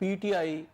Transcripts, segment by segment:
PTI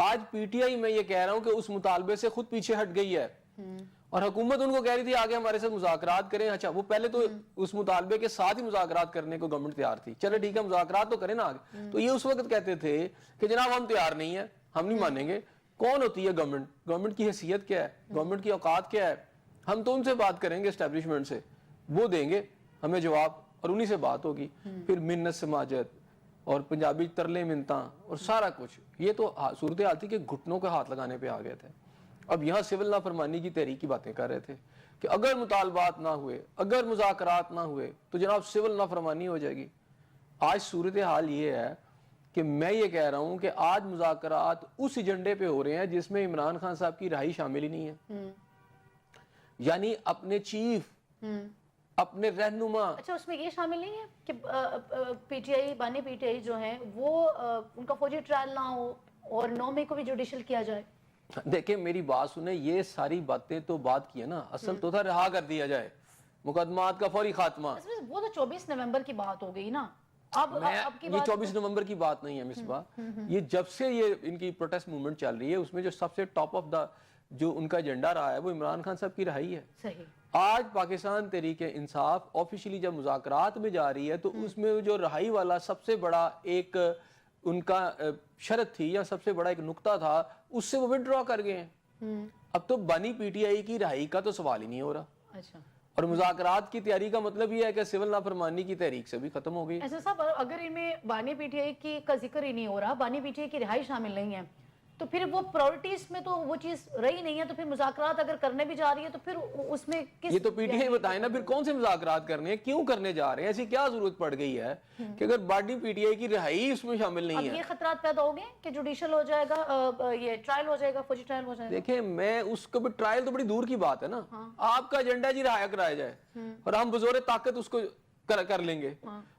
آج P T I میں یہ کہہ رہا ہوں کہ اس مطالبے سے خود پیچھے ہٹ گئی ہے اور حکومت ان کو کہہ رہی تھی آگے ہمارے ساتھ مذاکرات کریں. اچھا وہ پہلے تو اس مطالبے کے ساتھ ہی مذاکرات کرنے کو گورنمنٹ تیار تھی, چلے ٹھیک ہے مذاکرات تو کریں نا آگے. تو یہ اس وقت کہتے تھے کہ جناب ہم تیار نہیں ہیں, ہم نہیں مانیں گے. کون ہوتی ہے گورنمنٹ؟ گورنمنٹ کی حیثیت کیا ہے, گورنمنٹ کی اوقات کیا ہے؟ ہم تو ان سے بات کریں گے اسٹیبلشمنٹ سے, وہ دیں گے ہمیں جواب اور انہی سے بات ہوگی. پھر منت سماجت اور پنجابی ترلے منتاں اور سارا کچھ, یہ تو صورتحال تھی کہ گھٹنوں کے ہاتھ لگانے پہ آ گئے تھے. اب یہاں سول نافرمانی کی تحریک کی باتیں کر رہے تھے کہ اگر مطالبات نہ ہوئے, اگر مذاکرات نہ ہوئے تو جناب سول نافرمانی ہو جائے گی. آج صورتحال یہ ہے کہ میں یہ کہہ رہا ہوں کہ آج مذاکرات اس ایجنڈے پہ ہو رہے ہیں جس میں عمران خان صاحب کی رہائی شامل ہی نہیں ہے. یعنی اپنے چیف, اپنے رہنما. اچھا اس میں یہ شامل نہیں ہے کہ پی ٹی آئی, بانی پی ٹی آئی جو ہیں وہ ان کا فوجی ٹرائل نہ ہو اور 9 مئی کو بھی جوڈیشل کیا جائے؟ دیکھیں میری بات سنیں, یہ ساری باتیں تو بات کی ہے نا, اصل تو تھا رہا کر دیا جائے, مقدمات کا فوری خاتمہ. وہ تو 24 نومبر کی بات ہو گئی نا. اب کی یہ بات 24 نومبر کی بات نہیں ہے مصباح, یہ جب سے یہ ان کی پروٹیسٹ موومنٹ چل رہی ہے اس میں جو سب سے ٹاپ آف دا جو ان کا ایجنڈا رہا ہے وہ عمران خان صاحب کی رہائی ہے. صحیح. آج پاکستان تحریک انصاف آفیشلی جب مذاکرات میں جا رہی ہے تو اس میں جو رہائی والا سب سے بڑا ایک ان کا شرط تھی یا سب سے بڑا ایک نقطہ تھا, اس سے وہ وڈرا کر گئے ہیں. اب تو بانی پی ٹی آئی کی رہائی کا تو سوال ہی نہیں ہو رہا. اچھا. اور مذاکرات کی تیاری کا مطلب یہ ہے کہ سول نافرمانی کی تحریک سے بھی ختم ہو گئی. ایسا صاحب اگر ان میں بانی پی ٹی آئی کا ذکر ہی نہیں ہو رہا, بانی پی ٹی آئی کی رہائی شامل نہیں ہے, تو پھر وہ پرائورٹیز میں تو وہ چیز رہی نہیں ہے, تو پھر مذاکرات اگر کرنے بھی جا رہی ہے تو پھر اس میں کس, یہ تو پی ٹی آئی بتائیں نا پھر کون سے مذاکرات کرنے ہیں, کیوں کرنے جا رہے ہیں, ایسی کیا ضرورت پڑ گئی ہے کہ اگر بانی پی ٹی آئی کی رہائی اس میں شامل نہیں ہے. اب یہ خطرات پیدا ہو گئے کہ جوڈیشل ہو جائے گا, یہ ٹرائل ہو جائے گا, فوجی ٹرائل ہو جائے گا. دیکھیں میں اس کو بھی ٹرائل تو بڑی دور کی بات ہے نا, آپ کا ایجنڈا جی رہایا کرایا جائے اور ہم بزور طاقت اس کو کر لیں گے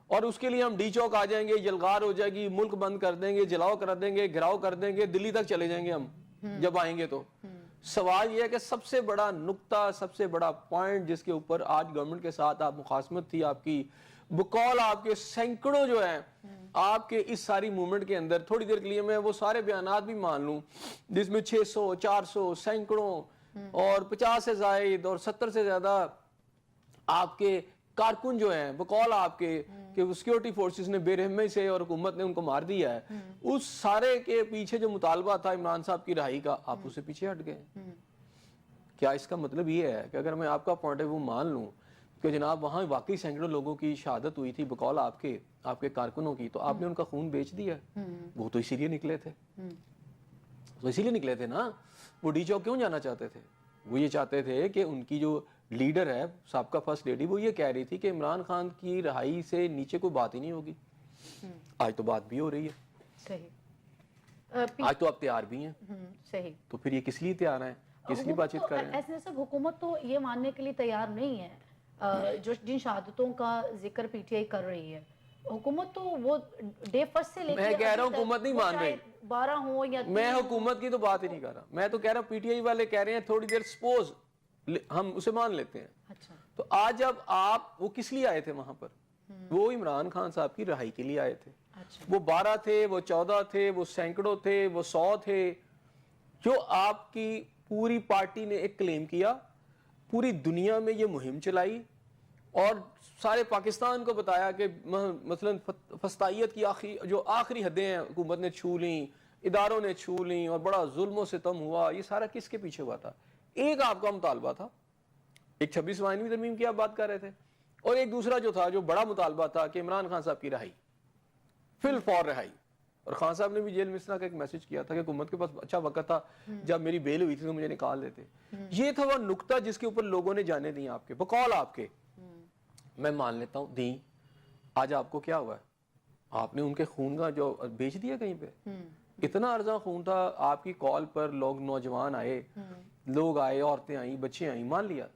اور اس کے لیے ہم ڈی چوک آ جائیں گے, یلغار ہو جائے گی, ملک بند کر دیں گے, جلاؤ کر دیں گے, گھراؤ کر دیں گے, دلی تک چلے جائیں گے ہم جب آئیں گے. تو سوال یہ ہے کہ سب سے بڑا نقطہ, سب سے بڑا پوائنٹ جس کے اوپر آج گورنمنٹ کے ساتھ آپ مخاصمت تھی آپ کی, بقول آپ کے سینکڑوں جو ہیں آپ کے اس ساری موومنٹ کے اندر, تھوڑی دیر کے لیے میں وہ سارے بیانات بھی مان لوں جس میں 600 400 سینکڑوں اور 50 سے زائد اور 70 سے زیادہ آپ کے کارکن جو ہیں بقول آپ کے کہ سیکیورٹی فورسز نے بے رحمی سے اور حکومت نے ان کو مار دیا ہے, اس سارے کے پیچھے جو مطالبہ تھا عمران صاحب کی رہائی کا, آپ اسے پیچھے ہٹ گئے. کیا اس کا مطلب یہ ہے کہ اگر میں آپ کا پوائنٹ آف ویو مان لوں کہ جناب وہاں واقعی سینکڑوں لوگوں کی شہادت ہوئی تھی بقول آپ کے کارکنوں کی, تو آپ نے ان کا خون بیچ دیا؟ وہ تو اسی لیے نکلے تھے, تو اسی لیے نکلے تھے نا. وہ ڈی چوک کیوں جانا چاہتے تھے؟ وہ یہ چاہتے تھے کہ ان کی جو لیڈر ہے سابقہ فرسٹ لیڈی, وہ یہ کہہ رہی تھی کہ عمران خان کی رہائی سے نیچے کوئی بات ہی نہیں ہوگی. آج تو بات بھی ہو رہی ہے. صحیح. آج تو آپ تیار بھی ہیں. صحیح. تو پھر یہ کس لیے تیار ہیں, کس لیے بات چیت کر رہے ہیں؟ ایسے سب حکومت تو یہ ماننے کے لیے تیار نہیں ہے جو جن شہادتوں کا ذکر پی ٹی آئی کر رہی ہے. حکومت تو وہ ڈے فرسٹ سے لے کے میں کہہ رہا ہوں حکومت نہیں مان رہی, 12 ہوں یا میں حکومت کی تو بات ہی نہیں کر رہا. میں تو کہہ رہا ہوں پی ٹی آئی والے کہہ رہے ہیں تھوڑی دیر سپوز ہم اسے مان لیتے ہیں. اچھا. تو آج جب آپ وہ کس لیے آئے تھے وہاں پر, وہ عمران خان صاحب کی رہائی کے لیے آئے تھے. وہ 12 تھے, وہ 14 تھے, وہ سینکڑوں تھے, وہ 100 تھے, جو آپ کی پوری پارٹی نے ایک کلیم کیا, پوری دنیا میں یہ مہم چلائی اور سارے پاکستان کو بتایا کہ مثلا فسطائیت کی جو آخری حدیں ہیں حکومت نے چھو لیں, اداروں نے چھو لیں اور بڑا ظلم و ستم ہوا. یہ سارا کس کے پیچھے ہوا تھا؟ ایک آپ کا مطالبہ تھا, ایک 26 آئینی ترمیم کی آپ بات کر رہے تھے, اور ایک دوسرا جو تھا جو بڑا مطالبہ تھا کہ عمران خان صاحب کی رہائی, فی الفور رہائی. اور خان صاحب نے بھی جیل میں اس طرح کا ایک میسج کیا تھا کہ حکومت کے پاس اچھا وقت تھا, جب میری بیل ہوئی تھی تو مجھے نکال دیتے. یہ تھا وہ نقطہ جس کے اوپر لوگوں نے جانے دی آپ کے بقول آپ کے. میں مان لیتا ہوں دیں, آج آپ کو کیا ہوا ہے, آپ نے ان کے خون کا جو بیچ دیا کہیں پہ. اتنا ارزاں خون تھا, آپ کی کال پر لوگ نوجوان آئے, لوگ آئے, عورتیں آئیں, بچے آئیں, مان لیا,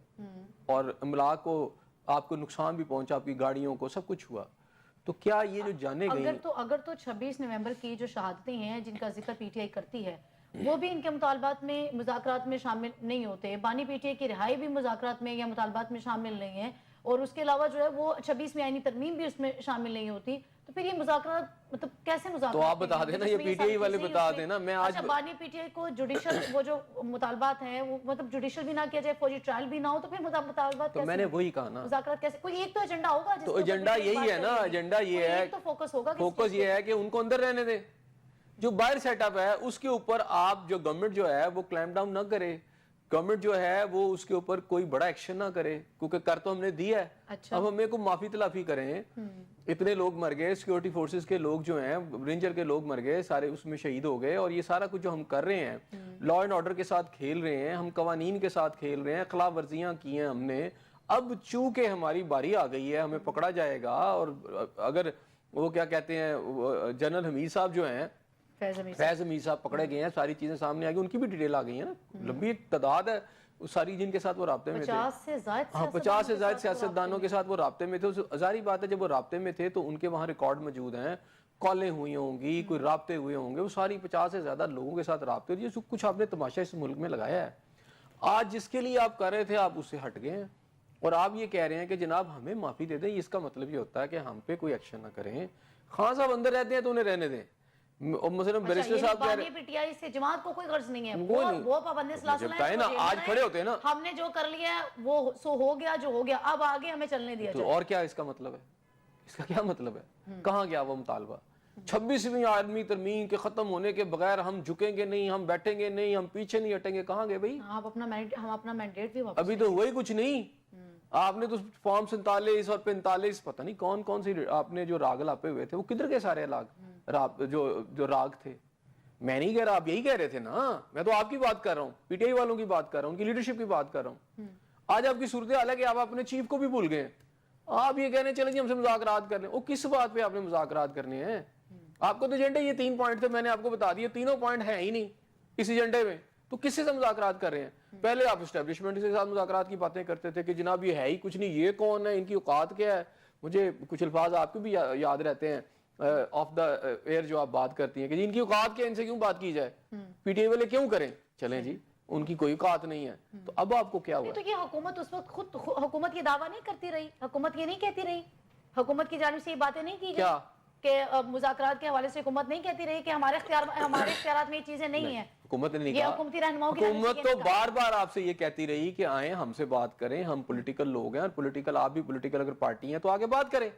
اور املاک کو آپ کو نقصان بھی پہنچا, آپ کی گاڑیوں کو سب کچھ ہوا. تو کیا یہ جو جانے گئی اگر تو 26 نومبر کی جو شہادتیں ہیں جن کا ذکر پی ٹی آئی کرتی ہے وہ بھی ان کے مطالبات میں مذاکرات میں شامل نہیں ہوتے, بانی پی ٹی آئی کی رہائی بھی مذاکرات میں یا مطالبات میں شامل نہیں ہے, اور اس کے علاوہ جو ہے وہ 26 میں آئینی ترمیم بھی اس میں شامل نہیں ہوتی, تو پھر یہ مذاکرات مطلب کیسے مذاکرات؟ تو آپ بتا دینا، یہ پی ٹی آئی والے بتا دینا. میں آج بانی پی ٹی آئی کو جوڈیشل وہ جو مطالبات ہیں وہ مطلب جوڈیشل بھی نہ کیا جائے، فوجی ٹرائل بھی نہ ہو، تو پھر مطالبات تو میں نے وہی کہا نا، مذاکرات کیسے؟ کوئی ایک تو ایجنڈا ہوگا. تو ایجنڈا یہی ہے نا، ایجنڈا یہ ہے، تو فوکس ہوگا، فوکس یہ ہے کہ ان کو اندر رہنے دیں. جو باہر سیٹ اپ ہے اس کے اوپر آپ جو گورنمنٹ جو ہے وہ کلیم ڈاؤن نہ کرے، گورنمنٹ جو ہے وہ اس کے اوپر کوئی بڑا ایکشن نہ کرے، کیونکہ کر تو ہم نے دیا ہے. اب ہمیں کو معافی تلافی کریں. اتنے لوگ مر گئے، سیکورٹی فورسز کے لوگ جو ہیں، رینجر کے لوگ مر گئے، سارے اس میں شہید ہو گئے، اور یہ سارا کچھ جو ہم کر رہے ہیں، لا اینڈ آرڈر کے ساتھ کھیل رہے ہیں، ہم قوانین کے ساتھ کھیل رہے ہیں، خلاف ورزیاں کی ہیں ہم نے. اب چونکہ ہماری باری آ گئی ہے، ہمیں پکڑا جائے گا. اور اگر وہ کیا کہتے ہیں جنرل حمید صاحب جو ہیں، فیض حمید صاحب پکڑے گئے ہیں، ساری چیزیں سامنے آ گئی، ان کی بھی ڈیٹیل آ گئی ہے نا، لمبی تعداد ہے ساری جن کے ساتھ وہ رابطے میں تھے. 50 سے زائد سیاستدانوں کے ساتھ وہ رابطے میں تھے. ظاہری بات ہے جب وہ رابطے میں تھے تو ان کے وہاں ریکارڈ موجود ہیں، کالیں ہوئی ہوں گی، کوئی رابطے ہوئے ہوں گے، وہ ساری 50 سے زیادہ لوگوں کے ساتھ رابطے. یہ سب کچھ آپ نے تماشا اس ملک میں لگایا ہے. آج جس کے لیے آپ کر رہے تھے آپ اس سے ہٹ گئے ہیں، اور آپ یہ کہہ رہے ہیں کہ جناب ہمیں معافی دے دیں. اس کا مطلب یہ ہوتا ہے کہ ہم پہ کوئی ایکشن نہ کریں. خان صاحب اندر رہتے ہیں تو انہیں رہنے دیں. مثلا بیرسٹر صاحب کہہ رہے ہیں پی ٹی آئی سے جماعت کو کوئی غرض نہیں ہے، وہ وہ پابندی جب نا آج کھڑے ہوتے ہیں نا، ہم نے جو کر لیا ہے وہ سو ہو گیا، جو ہو گیا، اب آگے ہمیں چلنے دیا جائے. اور کیا اس کا مطلب ہے؟ اس کا کیا مطلب ہے؟ کہاں گیا وہ مطالبہ؟ 26ویں آدمی ترمیم کے ختم ہونے کے بغیر ہم جھکیں گے نہیں، ہم بیٹھیں گے نہیں، ہم پیچھے نہیں ہٹیں گے. کہاں گئے بھائی؟ ہم اپنا مینڈیٹ بھی واپس ابھی تو ہوئی کچھ نہیں. آپ نے تو فارم 47 اور 45 پتہ نہیں کون کون سی آپ نے جو راگ لاپے ہوئے تھے، وہ کدھر کے سارے جو راگ تھے؟ میں نہیں کہہ رہا، آپ یہی کہہ رہے تھے نا. میں تو آپ کی بات کر رہا ہوں، پی ٹی آئی والوں کی بات کر رہا ہوں، ان کی لیڈرشپ کی بات کر رہا ہوں. آج آپ کی صورتحال ہے کہ آپ اپنے چیف کو بھی بھول گئے. آپ یہ کہہ رہے ہیں چلیں جی ہم سے مذاکرات کر لیں. وہ کس بات پہ آپ نے مذاکرات کرنے ہیں؟ آپ کو تو ایجنڈے یہ 3 پوائنٹ تھے، میں نے آپ کو بتا دیا، تینوں پوائنٹ ہیں ہی نہیں اس ایجنڈے میں. تو کس سے مذاکرات کر رہے ہیں؟ پہلے آپ اسٹیبلشمنٹ کے ساتھ مذاکرات کی باتیں کرتے تھے کہ جناب یہ ہے ہی کچھ نہیں، یہ کون ہے، ان کی اوقات کیا ہے. مجھے کچھ الفاظ آپ کو بھی یاد رہتے ہیں آف دا ایئر جو آپ بات کرتی ہیں کہ جی ان کی اوقات کیا، ان سے کیوں بات کی جائے، پی ٹی آئی والے کیوں کریں. چلیں جی ان کی کوئی اوقات نہیں ہے. تو اب آپ کو کیا ہوا؟ تو یہ حکومت اس وقت خود حکومت یہ دعویٰ نہیں کرتی رہی، حکومت یہ نہیں کہتی رہی، حکومت کی جانب سے یہ باتیں نہیں کی گئی کہ مذاکرات کے حوالے سے حکومت نہیں کہتی رہی کہ ہمارے اختیارات میں یہ چیزیں نہیں ہیں. حکومت نے نہیں یہ کہا، حکومتی رہنماؤں کی حکومت تو بار بار آپ سے یہ کہتی رہی کہ آئیں ہم سے بات کریں، ہم پولیٹیکل لوگ ہیں، اور پولیٹیکل آپ بھی پولیٹیکل اگر پارٹی ہیں تو آگے بات کریں.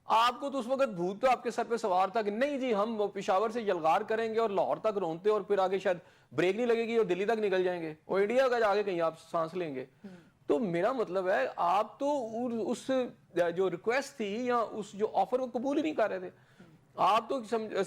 آپ کو تو اس وقت بھوت تو آپ کے سر پہ سوار تھا کہ نہیں جی ہم پشاور سے یلغار کریں گے اور لاہور تک رونتے، اور پھر آگے شاید بریک نہیں لگے گی اور دلی تک نکل جائیں گے اور انڈیا کا جا کے کہیں آپ سانس لیں گے. تو میرا مطلب ہے آپ تو اس جو ریکویسٹ تھی یا اس جو آفر وہ قبول ہی نہیں کر رہے تھے. آپ تو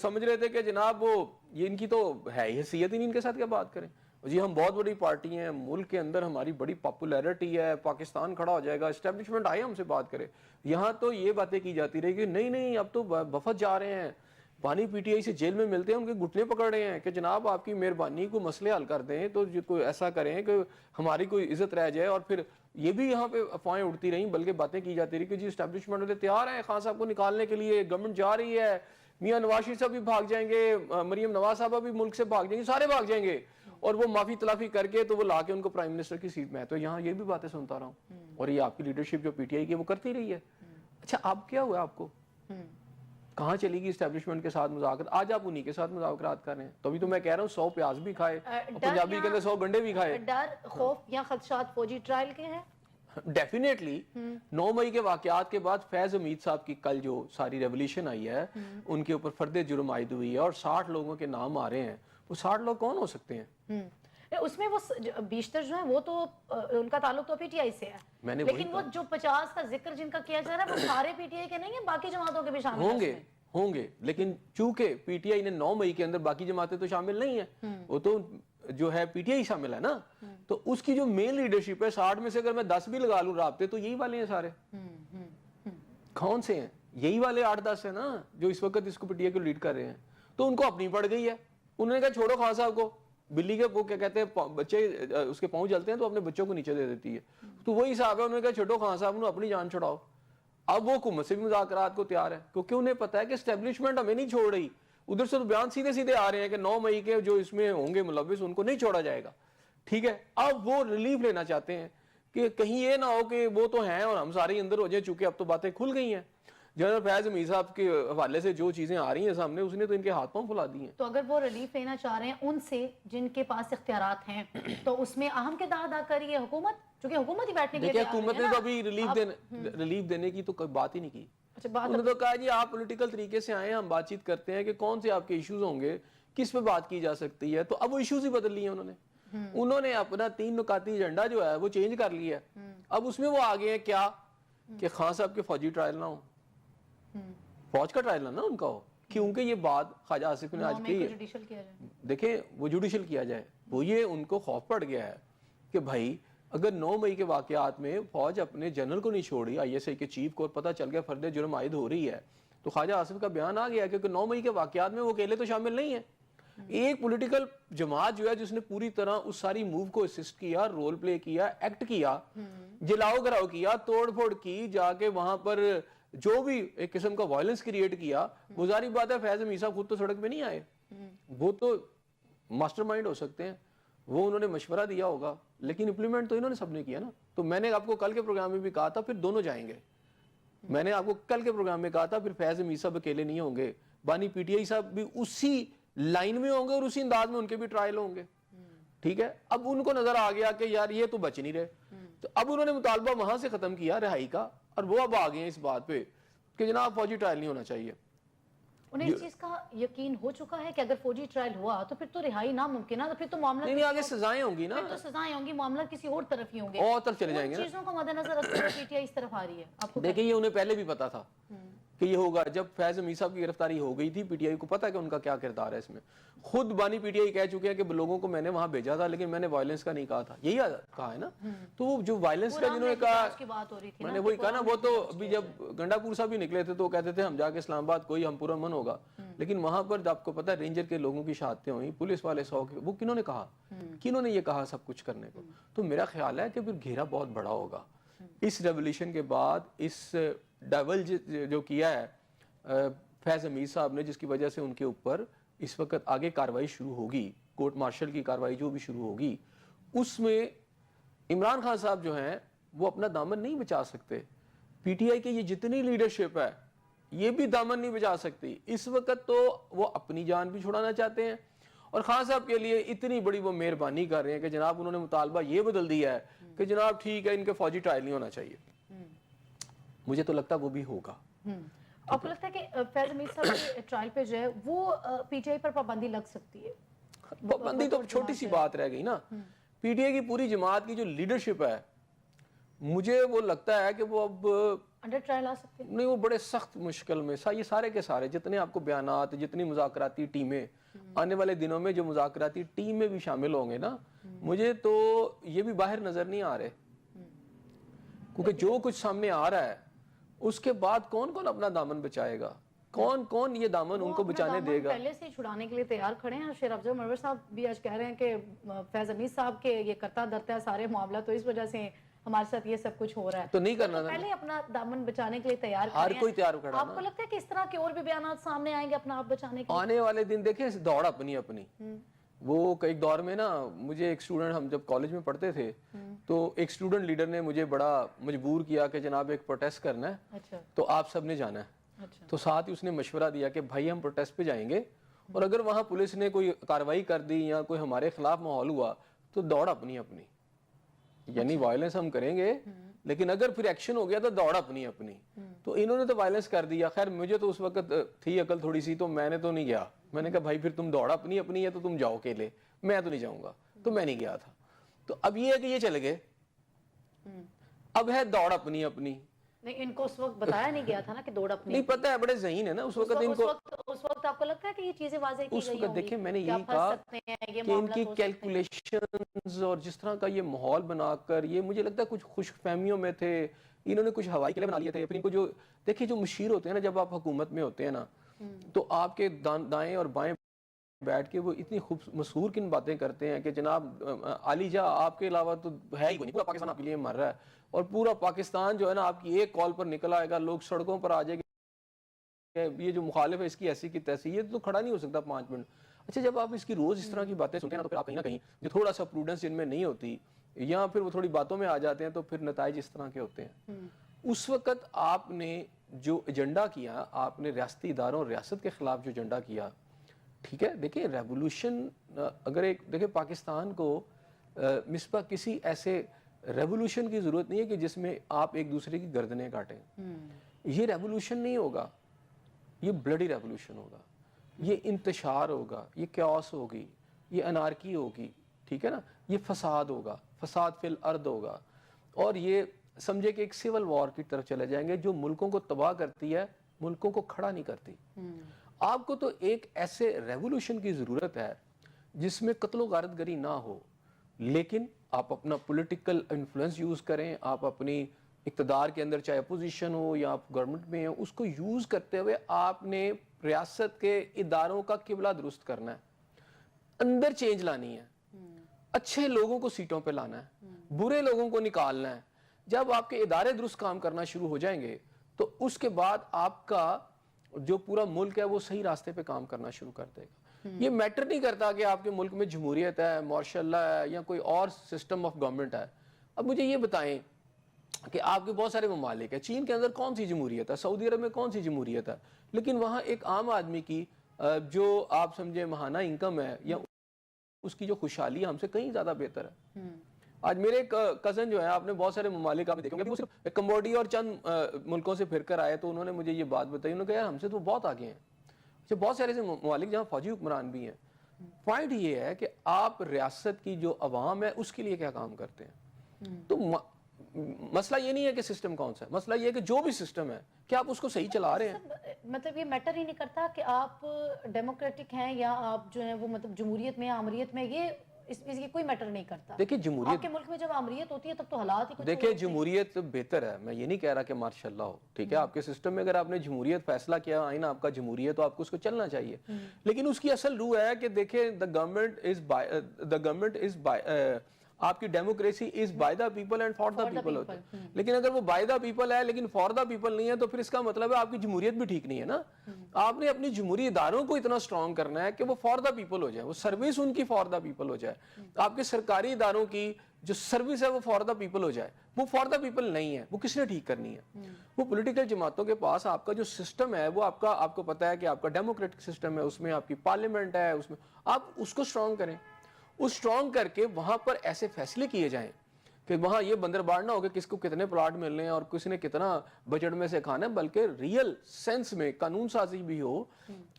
سمجھ رہے تھے کہ جناب وہ یہ ان کی تو ہے ہی حیثیت ہی نہیں، ان کے ساتھ کیا بات کریں. جی ہم بہت بڑی پارٹی ہیں، ملک کے اندر ہماری بڑی پاپولیرٹی ہے، پاکستان کھڑا ہو جائے گا، اسٹیبلشمنٹ آئے ہم سے بات کرے. یہاں تو یہ باتیں کی جاتی رہی کہ نہیں اب تو وفد جا رہے ہیں، بانی پی ٹی آئی سے جیل میں ملتے ہیں، ان کے گھٹنے پکڑ رہے ہیں کہ جناب آپ کی مہربانی کو مسئلے حل کر دیں، تو کوئی ایسا کریں کہ ہماری کوئی عزت رہ جائے. اور پھر یہ بھی یہاں پہ افواہیں اڑتی رہیں، بلکہ باتیں کی جاتی رہی کہ جی اسٹیبلشمنٹ والے تیار ہیں خان صاحب کو نکالنے کے لیے، گورنمنٹ جا رہی ہے، میاں نواز شریف صاحب بھی بھاگ جائیں گے، مریم نواز صاحبہ بھی ملک سے بھاگ جائیں گے، سارے بھاگ جائیں گے، اور وہ معافی تلافی کر کے تو وہ لا کے ان کو پرائم منسٹر کی سیٹ میں ہے. تو یہاں یہ بھی باتیں سنتا رہا ہوں، اور یہ آپ کی لیڈرشپ جو پی ٹی آئی کی وہ کرتی رہی ہے. اچھا اب کیا ہوا آپ کو؟ کہاں چلی گئی اسٹیبلشمنٹ کے ساتھ مذاکرات؟ آج آپ انہی کے ساتھ مذاکرات کر رہے ہیں. تو ابھی تو میں کہہ رہا ہوں 100 پیاز بھی کھائے، پنجابی کے اندر 100 گنڈے بھی کھائے. ڈر، خوف یا خدشات فوجی ٹرائل کے ہیں؟ ڈیفینیٹلی 9 مئی کے واقعات کے بعد فیض حمید صاحب کی کل جو ساری ریولیوشن آئی ہے، ان کے اوپر فرد جرم عائد ہوئی ہے اور 60 لوگوں کے نام آ رہے ہیں. وہ 60 لوگ کون ہو سکتے ہیں؟ اس میں وہ بیشتر جو ہیں وہ تو ان کا تعلق تو پی ٹی آئی سے ہے، لیکن وہ جو 50 کا ذکر جن کا کیا جا رہا ہے وہ سارے پی ٹی آئی کے نہیں ہیں، باقی جماعتوں کے بھی شامل ہوں گے. لیکن چونکہ پی ٹی آئی نے 9 مئی کے اندر باقی جماعتیں تو شامل نہیں ہیں، وہ تو جو ہے پی ٹی آئی شامل ہے نا. تو اس کی جو مین لیڈرشپ ہے 60 میں سے اگر میں 10 بھی لگا لوں رابطے، تو یہی والے ہیں سارے. کون سے ہیں؟ یہی والے 8-10 ہیں نا جو اس وقت اس کو پی ٹی آئی کو لیڈ کر رہے ہیں. تو ان کو اپنی پڑ گئی ہے. انہوں نے کہا چھوڑو خان صاحب کو، بلی کے وہ کیا کہتے ہیں بچے اس کے پاؤں جلتے ہیں تو اپنے بچوں کو نیچے دے دیتی ہے. تو وہی حساب ہے، انہوں نے کہا چھوڑو خان صاحب انہوں اپنی جان چھڑاؤ. اب وہ حکومت سے بھی مذاکرات کو تیار ہے کیونکہ انہیں پتا ہے کہ اسٹیبلشمنٹ ہمیں نہیں چھوڑ رہی. ادھر سے تو بیان سیدھے آ رہے ہیں کہ 9 مئی کے جو اس میں ہوں گے ملوث ان کو نہیں چھوڑا جائے گا. ٹھیک ہے، اب وہ ریلیف لینا چاہتے ہیں کہ کہیں یہ نہ ہو کہ وہ تو ہیں اور ہم سارے اندر ہو جائیں، چونکہ اب تو باتیں کھل گئی ہیں. جنرل فیض امیر صاحب کے حوالے سے جو چیزیں آ رہی ہیں سامنے, اس نے تو ان کے ہاتھ پاؤں پھلا دی ہیں. تو اگر وہ ریلیف لینا چاہ رہے ہیں ان سے جن کے پاس اختیارات ہیں, تو اس میں اہم کردار ادا کر رہی ہے حکومت, چونکہ حکومت ہی بیٹھنے کے لیے دیکھیں حکومت نے تو ابھی ریلیف دینے کی تو کوئی بات ہی نہیں کی. انہوں نے تو کہا جی آپ پولیٹیکل طریقے سے آئیں, ہم بات چیت کرتے ہیں کہ کون سے آپ کے ایشوز ہوں گے, کس پہ بات کی جا سکتی ہے. تو اب وہ ایشوز ہی بدل لیے انہوں نے اپنا 3 نکاتی ایجنڈا جو ہے وہ چینج کر لیا ہے. اب اس میں وہ آگے ہیں کیا کہ خان صاحب کے فوجی ٹرائل نہ ہو, فوج کا ٹرائل نہ ان کا ہو, کیونکہ یہ بات خواجہ آصف نے آج کی ہے. دیکھیں وہ جوڈیشل کیا جائے, وہ یہ ان کو خوف پڑ گیا ہے کہ بھائی اگر 9 مئی کے واقعات میں فوج اپنے جنرل کو نہیں چھوڑی, آئی ایس آئی کے چیف کو پتہ چل گیا فرد جرم عائد ہو رہی ہے, تو خواجہ آصف کا بیان آ گیا کیونکہ 9 مئی کے واقعات میں وہ اکیلے تو شامل نہیں ہیں. ایک پولیٹیکل جماعت جو ہے جس نے پوری طرح اس ساری موو کو اسسٹ کیا, رول پلے کیا, ایکٹ کیا, جلاؤ گراؤ کیا, توڑ پھوڑ کی, جا کے وہاں پر جو بھی ایک قسم کا وائلنس کریٹ کیا. وہ ظاہری بات ہے فیض امیر صاحب خود تو سڑک پہ نہیں آئے, وہ تو ماسٹر مائنڈ ہو سکتے ہیں, وہ انہوں نے مشورہ دیا ہوگا, لیکن امپلیمنٹ تو انہوں نے سب نے کیا نا. تو میں نے آپ کو کل کے پروگرام میں بھی کہا تھا پھر دونوں جائیں گے. میں نے آپ کو کل کے پروگرام میں کہا تھا پھر فیض امیر صاحب اکیلے نہیں ہوں گے, بانی پی ٹی آئی صاحب بھی اسی لائن میں ہوں گے اور اسی انداز میں ان کے بھی ٹرائل ہوں گے. ٹھیک ہے, اب ان کو نظر آ گیا کہ یار یہ تو بچ نہیں رہے, تو اب انہوں نے مطالبہ وہاں سے ختم کیا رہائی کا, اور وہ اب آ گئے ہیں اس بات پہ کہ جناب فوجی ٹرائل نہیں ہونا چاہیے. انہیں اس چیز کا یقین ہو چکا ہے کہ اگر فوجی ٹرائل ہوا تو پھر تو رہائی ناممکن ہے, تو پھر تو معاملہ نہیں آگے سزائیں ہوں گی نا, پھر تو سزائیں ہوں گی, معاملہ کسی اور طرف ہی ہوں گے, اور طرف چلے جائیں گے. چیزوں کو مد نظر رکھتے ہوئے پی ٹی آئی اس طرف آ رہی ہے. آپ کو دیکھیں یہ انہیں پہلے بھی پتا تھا کہ یہ ہوگا. جب فیض امیر صاحب کی گرفتاری ہو گئی تھی, پی ٹی آئی کو پتا کہ ان کا کیا کردار ہے اس میں. خود بانی پی ٹی آئی کہہ چکے ہیں کہ لوگوں کو میں نے وہاں بھیجا تھا لیکن میں نے وائلنس کا نہیں کہا تھا, یہی کہا ہے نا. تو وہ جو وائلنس کا جنہوں نے کہا, میں نے وہی کہا نا, وہ تو ابھی جب گنڈا پور صاحب بھی نکلے تھے تو کہتے تھے ہم جا کے اسلام آباد کوئی ہم پورا من ہوگا, لیکن وہاں پر آپ کو پتا رینجر کے لوگوں کی شہادتیں ہوئیں, پولیس والے 100 کے, وہ کنہوں نے کہا, کنہوں نے یہ کہا سب کچھ کرنے کو. تو میرا خیال ہے کہ پھر گھیرا بہت بڑا ہوگا اس ریولیوشن کے بعد. اس ڈیول جو کیا ہے فیض امیر صاحب نے, جس کی وجہ سے ان کے اوپر اس وقت آگے کاروائی شروع ہوگی, کورٹ مارشل کی کاروائی جو بھی شروع ہوگی, اس میں عمران خان صاحب جو ہیں وہ اپنا دامن نہیں بچا سکتے. پی ٹی آئی کے یہ جتنی لیڈرشپ ہے یہ بھی دامن نہیں بچا سکتی اس وقت. تو وہ اپنی جان بھی چھڑانا چاہتے ہیں, اور خان صاحب کے لیے اتنی بڑی وہ مہربانی کر رہے ہیں کہ جناب انہوں نے مطالبہ یہ بدل دیا ہے کہ جناب ٹھیک ہے ان کے فوجی ٹرائل نہیں ہونا چاہیے. مجھے تو لگتا وہ بھی ہوگا. آپ کو لگتا ہے کہ فیض امیر صاحب کے ٹرائل پہ جو ہے وہ پی ٹی آئی پر پابندی لگ سکتی ہے؟ پابندی تو چھوٹی سی بات رہ گئی نا. پی ٹی آئی کی پوری جماعت کی جو لیڈرشپ ہے, مجھے وہ لگتا ہے کہ وہ اب انڈر ٹرائل آ سکتے ہیں. نہیں, وہ بڑے سخت مشکل میں یہ سارے کے سارے جتنے آپ کو بیانات, جتنی مذاکراتی ٹیمیں آنے والے دنوں میں جو مذاکراتی ٹیم میں بھی شامل ہوں گے نا, مجھے تو یہ بھی باہر نظر نہیں آ رہے, کیونکہ جو کچھ سامنے آ رہا ہے اس کے بعد کون کون اپنا دامن بچائے گا, کون کون یہ دامن ان کو بچانے دے گا. پہلے سے چھڑانے کے لیے تیار کھڑے ہیں. شیر افضل منور صاحب بھی آج کہہ رہے ہیں کہ فیض امیر صاحب کے یہ کرتا دھرتا ہے سارے معاملہ, تو اس وجہ سے ہمارے ساتھ یہ سب کچھ ہو رہا ہے. تو نہیں کرنا, پہلے اپنا دامن بچانے کے لیے تیار کھڑے ہر ہیں. کوئی تیار کھڑا. آپ کو لگتا ہے کہ اس طرح کے اور بھی بیانات سامنے آئیں گے اپنا آپ بچانے کے لیے؟ آنے والے دن دیکھیں دوڑ اپنی اپنی. وہ ایک دور میں نا مجھے ایک اسٹوڈنٹ, ہم جب کالج میں پڑھتے تھے تو ایک اسٹوڈنٹ لیڈر نے مجھے بڑا مجبور کیا کہ جناب ایک پروٹیسٹ کرنا ہے تو آپ سب نے جانا ہے. تو ساتھ ہی اس نے مشورہ دیا کہ بھائی ہم پروٹیسٹ پہ جائیں گے, اور اگر وہاں پولیس نے کوئی کاروائی کر دی یا کوئی ہمارے خلاف ماحول ہوا تو دوڑ اپنی اپنی, یعنی وائلنس ہم کریں گے لیکن اگر پھر ایکشن ہو گیا تو دوڑ اپنی اپنی. تو انہوں نے تو وائلنس کر دیا. خیر مجھے تو اس وقت تھی عقل تھوڑی سی, تو میں نے تو نہیں گیا. میں نے کہا بھائی پھر تم دوڑ اپنی اپنی ہے تو تم جاؤ اکیلے, میں تو نہیں جاؤں گا. تو میں نہیں گیا تھا. تو اب یہ ہے کہ یہ چلے گئے, اب ہے دوڑ اپنی اپنی. نہیں, ان کو اس وقت بتایا نہیں گیا تھا نا کہ دوڑ اپنی, نہیں پتہ ہے, بڑے ذہین ہے نا اس وقت ان کو. اس وقت آپ کو لگتا ہے کہ یہ چیزیں واضح کی اس گئی وقت دیکھیں میں نے یہی کہا کہ ان کی کیلکولیشنز اور جس طرح کا یہ ماحول بنا کر, یہ مجھے لگتا ہے کچھ خوش فہمیوں میں تھے. انہوں نے کچھ ہوائی قلعے بنا لیے تھے. پھر ان کو جو دیکھیں جو مشیر ہوتے ہیں نا, جب آپ حکومت میں ہوتے ہیں نا تو آپ کے دائیں اور بائیں بیٹھ کے وہ اتنی مسحور کن باتیں کرتے ہیں کہ جناب علی جا آپ کے علاوہ تو ہے ہی کوئی نہیں, پورا پاکستان آپ کے لیے مر رہا ہے, اور پورا پاکستان جو ہے نا آپ کی ایک کال پر نکل آئے گا, لوگ سڑکوں پر آ جائے گا, یہ جو مخالف ہے اس کی ایسی کی تیسی, یہ تو کھڑا نہیں ہو سکتا 5 منٹ. اچھا جب آپ اس کی روز اس طرح کی باتیں سنتے ہیں نا تو پھر آپ کہیں نہ کہیں جو تھوڑا سا پروڈنس ان میں نہیں ہوتی یا پھر وہ تھوڑی باتوں میں آ جاتے ہیں تو پھر نتائج اس طرح کے ہوتے ہیں. اس وقت آپ نے جو ایجنڈا کیا آپ نے ریاستی اداروں اور ریاست کے خلاف جو ایجنڈا کیا، ٹھیک ہے، دیکھیں ریولوشن اگر ایک دیکھیں پاکستان کو مصباح کسی ایسے ریولوشن کی ضرورت نہیں ہے کہ جس میں آپ ایک دوسرے کی گردنیں کاٹیں. یہ ریولوشن نہیں ہوگا، یہ بلڈی ریولوشن ہوگا، یہ انتشار ہوگا، یہ کیوس ہوگی، یہ انارکی ہوگی، ٹھیک ہے نا، یہ فساد ہوگا، فساد فی الارض ہوگا، اور یہ سمجھے کہ ایک سول وار کی طرف چلے جائیں گے جو ملکوں کو تباہ کرتی ہے، ملکوں کو کھڑا نہیں کرتی. آپ کو تو ایک ایسے ریولوشن کی ضرورت ہے جس میں قتل و غارت گری نہ ہو، لیکن آپ اپنا پولیٹیکل انفلوئنس یوز کریں، آپ اپنی اقتدار کے اندر چاہے اپوزیشن ہو یا آپ گورنمنٹ میں ہیں، اس کو یوز کرتے ہوئے آپ نے ریاست کے اداروں کا قبلہ درست کرنا ہے، اندر چینج لانی ہے، اچھے لوگوں کو سیٹوں پہ لانا ہے، برے لوگوں کو نکالنا ہے. جب آپ کے ادارے درست کام کرنا شروع ہو جائیں گے تو اس کے بعد آپ کا جو پورا ملک ہے وہ صحیح راستے پہ کام کرنا شروع کر دے گا. یہ میٹر نہیں کرتا کہ آپ کے ملک میں جمہوریت ہے، مارشل لا ہے یا کوئی اور سسٹم آف گورنمنٹ ہے. اب مجھے یہ بتائیں کہ آپ کے بہت سارے ممالک ہیں، چین کے اندر کون سی جمہوریت ہے، سعودی عرب میں کون سی جمہوریت ہے، لیکن وہاں ایک عام آدمی کی جو آپ سمجھے ماہانہ انکم ہے یا اس کی جو خوشحالی ہم سے کہیں زیادہ بہتر ہے. آج میرے ایک کزن جو ہے، آپ نے بہت سارے ممالک آپ دیکھیں گے، وہ صرف کمبوڈیا اور چند ملکوں سے پھر کر آئے، تو انہوں نے مجھے یہ بات بتائی، انہوں نے کہا ہم سے تو بہت آگے ہیں. اچھا، بہت سارے ایسے ممالک جہاں فوجی حکمران بھی ہیں. پوائنٹ یہ ہے کہ آپ ریاست کی جو عوام ہے اس کے لیے کیا کام کرتے ہیں. تو مسئلہ یہ نہیں ہے کہ سسٹم کون سا ہے، مسئلہ یہ ہے کہ جو بھی سسٹم ہے کیا آپ اس کو صحیح چلا رہے ہیں. مطلب یہ میٹر ہی نہیں کرتا کہ آپ ڈیموکریٹک ہیں یا آپ جو ہیں وہ مطلب جمہوریت میں آمریت میں، یہ اس کی کوئی میٹر نہیں کرتا. دیکھیں جمہوریت، آپ کے ملک میں جب آمریت ہوتی ہے تب تو حالات ہی کچھ دیکھیں جمہوریت بہتر ہے، میں یہ نہیں کہہ رہا کہ ماشاء اللہ ہو، ٹھیک ہے، آپ کے سسٹم میں اگر آپ نے جمہوریت فیصلہ کیا آئین آپ کا جمہوریت تو آپ کو اس کو چلنا چاہیے، لیکن اس کی اصل روح ہے کہ دیکھیں the government is آپ کی democracy is by the people and for the people ہوتا ہے. لیکن اگر وہ بائی دا پیپل ہے لیکن فار دا پیپل نہیں ہے تو پھر اس کا مطلب ہے آپ کی جمہوریت بھی ٹھیک نہیں ہے نا. آپ نے اپنی جمہوری اداروں کو اتنا اسٹرانگ کرنا ہے کہ وہ فار دا پیپل ہو جائے، وہ سروس ان کی فار دا پیپل ہو جائے. آپ کے سرکاری اداروں کی جو سروس ہے وہ فار دا پیپل ہو جائے. وہ فار دا پیپل نہیں ہے، وہ کس نے ٹھیک کرنی ہے؟ وہ پولیٹیکل جماعتوں کے پاس آپ کا جو سسٹم ہے وہ آپ کو پتا ہے کہ آپ کا ڈیموکریٹک سسٹم ہے، اس میں آپ کی پارلیمنٹ ہے، اس میں آپ اس کو اسٹرانگ کریں. اس اسٹرانگ کر کے وہاں پر ایسے فیصلے کیے جائیں کہ وہاں یہ بندربار نہ ہو کہ کس کو کتنے پلاٹ ملنے ہیں اور کس نے کتنا بجٹ میں سے کھانا ہے، بلکہ ریئل سینس میں قانون سازی بھی ہو،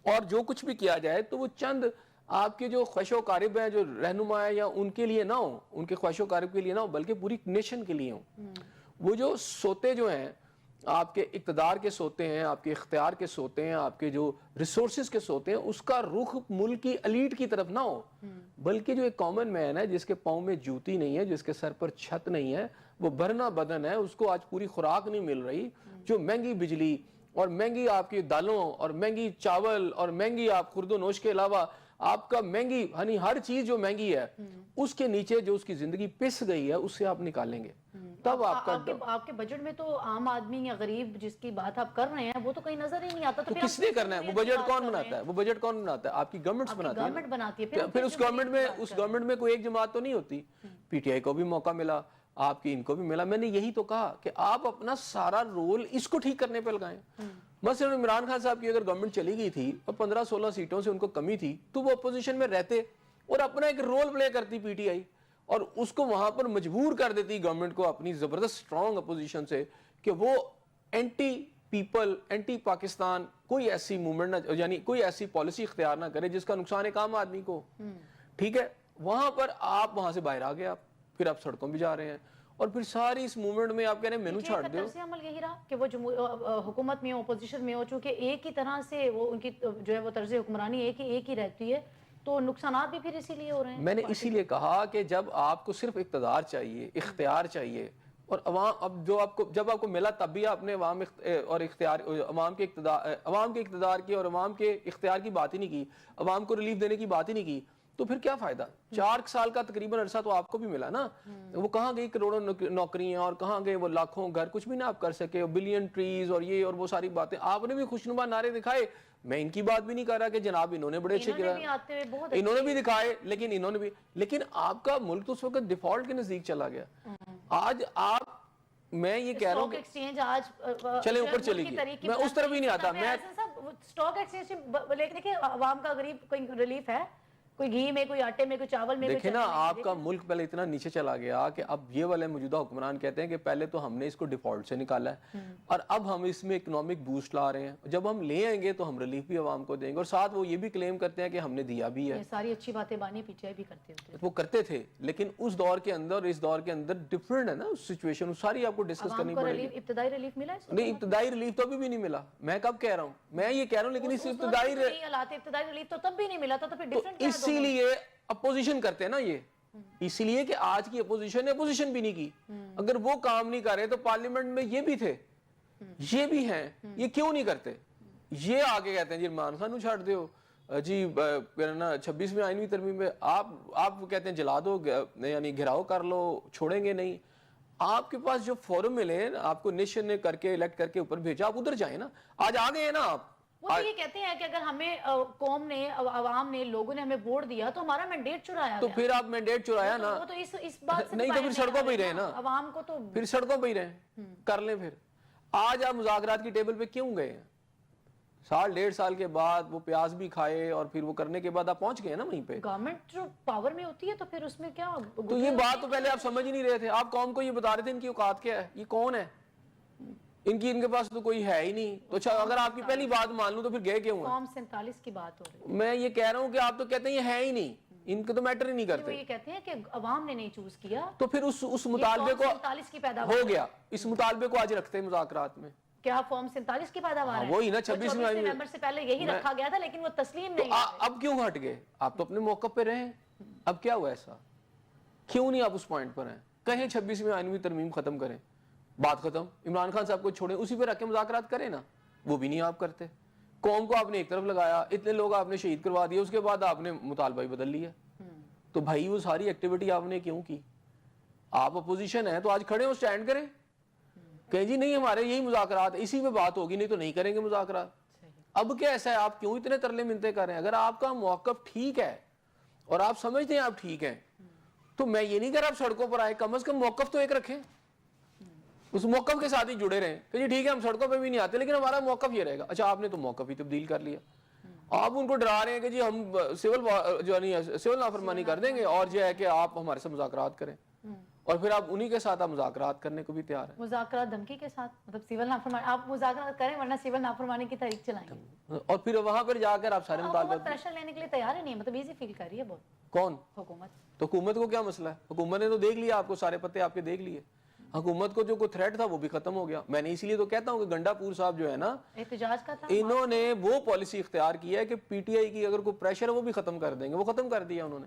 اور جو کچھ بھی کیا جائے تو وہ چند آپ کے جو خواہش و قارب ہیں، جو رہنما ہے، یا ان کے لیے نہ ہو، ان کے خواہش و قارب کے لیے نہ ہو، بلکہ پوری نیشن کے لیے ہوں. وہ جو سوتے جو ہیں آپ کے اقتدار کے سوتے ہیں، آپ کے اختیار کے سوتے ہیں، آپ کے جو ریسورسز کے سوتے ہیں، اس کا رخ ملک کی ایلیٹ کی طرف نہ ہو، بلکہ جو ایک کامن مین ہے جس کے پاؤں میں جوتی نہیں ہے، جس کے سر پر چھت نہیں ہے، وہ بھرنا بدن ہے، اس کو آج پوری خوراک نہیں مل رہی، جو مہنگی بجلی اور مہنگی آپ کی دالوں اور مہنگی چاول اور مہنگی آپ خرد و نوش کے علاوہ آپ کا مہنگی ہر چیز جو مہنگی ہے، اس کے نیچے جو اس کی زندگی پس گئی ہے اس سے آپ نکالیں گے. تب آپ کے بجٹ میں تو عام آدمی یا غریب جس کی بات آپ کر رہے ہیں وہ تو کہیں نظر ہی نہیں آتا. تو کس نے کرنا ہے؟ وہ بجٹ کون بناتا ہے؟ وہ بجٹ کون بناتا ہے؟ آپ کی گورنمنٹس بناتی ہے. پھر اس گورنمنٹ میں کوئی ایک جماعت تو نہیں ہوتی. پی ٹی آئی کو بھی موقع ملا، آپ کی ان کو بھی ملا. میں نے یہی تو کہا کہ آپ اپنا سارا رول اس کو ٹھیک کرنے پہ لگائیں. مثلا عمران خان صاحب کی اگر گورنمنٹ چلی گئی تھی اور 15-16 سیٹوں سے ان کو کمی تھی تو وہ اپوزیشن میں رہتے اور اپنا ایک رول پلے کرتی پی ٹی آئی، اور اس کو وہاں پر مجبور کر دیتی گورنمنٹ کو اپنی زبردست اسٹرانگ اپوزیشن سے کہ وہ اینٹی پیپل، اینٹی پاکستان کوئی ایسی موومنٹ نہ، یعنی کوئی ایسی پالیسی اختیار نہ کرے جس کا نقصان ایک عام آدمی کو. ٹھیک ہے، وہاں پر آپ وہاں سے باہر آ گئے، آپ پھر آپ سڑکوں پہ جا رہے ہیں، اور پھر ساری اس موومنٹ میں آپ کہہ رہے ہیں مینو چھاڑ دو. طرز عمل یہی رہا کہ وہ حکومت میں ہو، اپوزیشن میں ہو، چونکہ ایک ہی طرح سے وہ ان کی جو ہے وہ طرز حکمرانی ایک ہی رہتی ہے، تو نقصانات بھی پھر اسی لیے ہو رہے ہیں. میں نے اسی لیے کہا کہ جب آپ کو صرف اقتدار چاہیے، اختیار چاہیے، اور عوام اب جب آپ کو ملا تب بھی آپ نے عوام اور اختیار، عوام کے اقتدار کی اور عوام کے اختیار کی بات ہی نہیں کی، عوام کو ریلیف دینے کی بات ہی نہیں کی، تو پھر کیا فائدہ؟ 4 سال کا تقریباً عرصہ تو آپ کو بھی ملا نا. وہ کہاں گئی کروڑوں نوکریاں اور کہاں گئے وہ لاکھوں گھر؟ کچھ بھی نہ آپ کر سکے. بلین ٹریز اور یہ اور وہ ساری باتیں آپ نے بھی خوشنما نعرے دکھائے. میں ان کی بات بھی نہیں کر رہا کہ جناب انہوں نے بڑے اچھے کیا، انہوں نے بھی دکھائے، لیکن آپ کا ملک تو اس وقت ڈیفالٹ کے نزدیک چلا گیا. آج آپ میں یہ کہہ رہا ہوں اسٹاک ایکسچینج آج چلے اوپر چلے گی، میں اس طرف ہی نہیں آتا. میں اسٹاک ایکسچینج لیکن دیکھیں عوام کا غریب کوئی ریلیف ہے، کوئی گھی میں، کوئی آٹے میں، کوئی چاول میں. دیکھیں نا آپ کا ملک پہلے اتنا نیچے چلا گیا کہ اب یہ والے موجودہ حکمران کہتے ہیں کہ پہلے تو ہم نے اس کو ڈیفالٹ سے نکالا ہے اور اب ہم اس میں اکنامک بوسٹ لا رہے ہیں، جب ہم لے آئیں گے تو ہم ریلیف بھی عوام کو دیں گے، اور ساتھ وہ یہ بھی کلیم کرتے ہیں کہ ہم نے دیا بھی ہے. ساری اچھی باتیں بانی پی ٹی آئی بھی کرتے ہوتے وہ کرتے تھے، لیکن اس دور کے اندر اور اس دور کے اندر ڈفرینٹ ہے نا سچویشن، ساری آپ کو ڈسکس کرنی پڑے گی. ابتدائی ریلیف ملا ہے؟ نہیں، ابتدائی ریلیف تو ابھی بھی نہیں ملا. میں کب کہہ رہا ہوں، میں یہ کہہ رہا ہوں، لیکن اس ابتدائی ریلیف تو تب بھی نہیں ملا تھا، تو پھر ڈیفرنٹ اسی لیے اپوزیشن کرتے ہیں نا یہ، اسی لیے کہ آج کی اپوزیشن نے اپوزیشن بھی نہیں کی. اگر وہ کام نہیں کر رہے تو پارلیمنٹ میں یہ بھی تھے، یہ بھی ہیں، یہ کیوں نہیں کرتے؟ یہ آگے کہتے ہیں جی عمران خان چھاڑ دیو جی 26ویں آئینوی ترمیم میں آپ کہتے ہیں جلا دو، یعنی گھراؤ کر لو، چھوڑیں گے نہیں. آپ کے پاس جو فورم ملے آپ کو نیشن نے کر کے الیکٹ کر کے اوپر بھیجا، آپ ادھر جائیں نا. آج آگے ہیں نا آپ. وہ تو یہ کہتے ہیں کہ اگر ہمیں قوم نے، عوام نے، لوگوں نے ہمیں ووٹ دیا تو ہمارا مینڈیٹ چرایا تو پھر آپ مینڈیٹ چرایا نا، وہ تو اس بات سے نہیں تو پھر سڑکوں پہ ہی رہے نا، عوام کو تو پھر سڑکوں پہ ہی رہے کر لیں. پھر آج آپ مذاکرات کی ٹیبل پہ کیوں گئے ہیں؟ سال 1.5 سال کے بعد وہ پیاز بھی کھائے اور پھر وہ کرنے کے بعد آپ پہنچ گئے نا وہیں پہ. گورنمنٹ جو پاور میں ہوتی ہے تو پھر اس میں کیا، تو یہ بات تو پہلے آپ سمجھ ہی نہیں رہے تھے. آپ قوم کو یہ بتا رہے تھے ان کی اوقات کیا ہے، یہ کون ہے، ان کے پاس تو کوئی ہے ہی نہیں. تو اچھا اگر آپ کی پہلی بات مان لوں تو پھر گئے کیوں ہیں؟ فارم 47 کی بات ہو رہی ہے. میں یہ کہہ رہا ہوں کہ آپ تو کہتے ہیں یہ ہے ہی نہیں، ان کو تو میٹر ہی نہیں کرتے. وہ یہ کہتے ہیں کہ عوام نے نہیں چوز کیا، تو پھر اس مطالبے کو 47 کی پیداوار ہو گیا، اس مطالبے کو آج رکھتے ہیں مذاکرات میں. کیا فارم 47 کی پیداوار ہے؟ وہی نا 26 نومبر سے پہلے یہی رکھا گیا تھا، لیکن وہ تسلیم نہیں. اب کیوں ہٹ گئے؟ آپ تو اپنے موقع پہ رہے. اب کیا ہوا ایسا؟ کیوں نہیں آپ اس پوائنٹ پر ہیں؟ کہیں 26ویں آئینوی ترمیم ختم کریں، بات ختم. عمران خان صاحب کو چھوڑیں، اسی پہ رکھ کے مذاکرات کریں نا. وہ بھی نہیں آپ کرتے. قوم کو آپ نے ایک طرف لگایا، اتنے لوگ آپ نے شہید کروا دیے، اس کے بعد آپ نے مطالبہ ہی بدل لیا. تو بھائی وہ ساری ایکٹیویٹی آپ نے کیوں کی؟ آپ اپوزیشن ہیں تو آج کھڑے ہو، سٹینڈ کریں، کہیں جی نہیں ہمارے یہی مذاکرات، اسی پہ بات ہوگی، نہیں تو نہیں کریں گے مذاکرات. اب کیا ایسا ہے، آپ کیوں اتنے ترلے منتے کر رہے ہیں؟ اگر آپ کا موقف ٹھیک ہے اور آپ سمجھتے ہیں آپ ٹھیک ہیں تو میں یہ نہیں کہہ رہا آپ سڑکوں پر آئے، کم از کم موقف تو ایک رکھیں، اس موقف کے ساتھ ہی جڑے رہیں کہ جی ٹھیک ہے ہم سڑکوں پہ بھی نہیں آتے لیکن ہمارا موقف یہ رہے گا. اچھا آپ نے تو موقف ہی تبدیل کر لیا. آپ ان کو ڈرا رہے ہیں کہ جی ہم سول نافرمانی کر دیں گے اور یہ ہے کہ آپ ہمارے سے مذاکرات کریں، اور پھر آپ انہی کے ساتھ آپ مذاکرات کرنے کو بھی تیار ہیں. مذاکرات دھمکی کے ساتھ، مطلب سول نافرمانی، آپ مذاکرات کریں ورنہ سول نافرمانی کی تحریک چلائیں گے، اور پھر وہاں پر جا کر آپ سارے مطالبات. حکومت پریشر لینے کے لیے تیار ہی نہیں، مطلب ایزی فیل کر رہی ہے بہت. کون؟ حکومت. تو حکومت کو کیا مسئلہ ہے؟ حکومت نے تو دیکھ لیا آپ کو، سارے پتے آپ کے دیکھ لیے. حکومت کو جو کوئی تھریٹ تھا وہ بھی ختم ہو گیا. میں نے اسی لیے تو کہتا ہوں کہ گنڈا پور صاحب جو ہے نا، احتجاج کا تھا، انہوں نے وہ پالیسی اختیار کی ہے کہ پی ٹی آئی کی اگر کوئی پریشر ہے وہ بھی ختم کر دیں گے. وہ ختم کر دیا انہوں نے،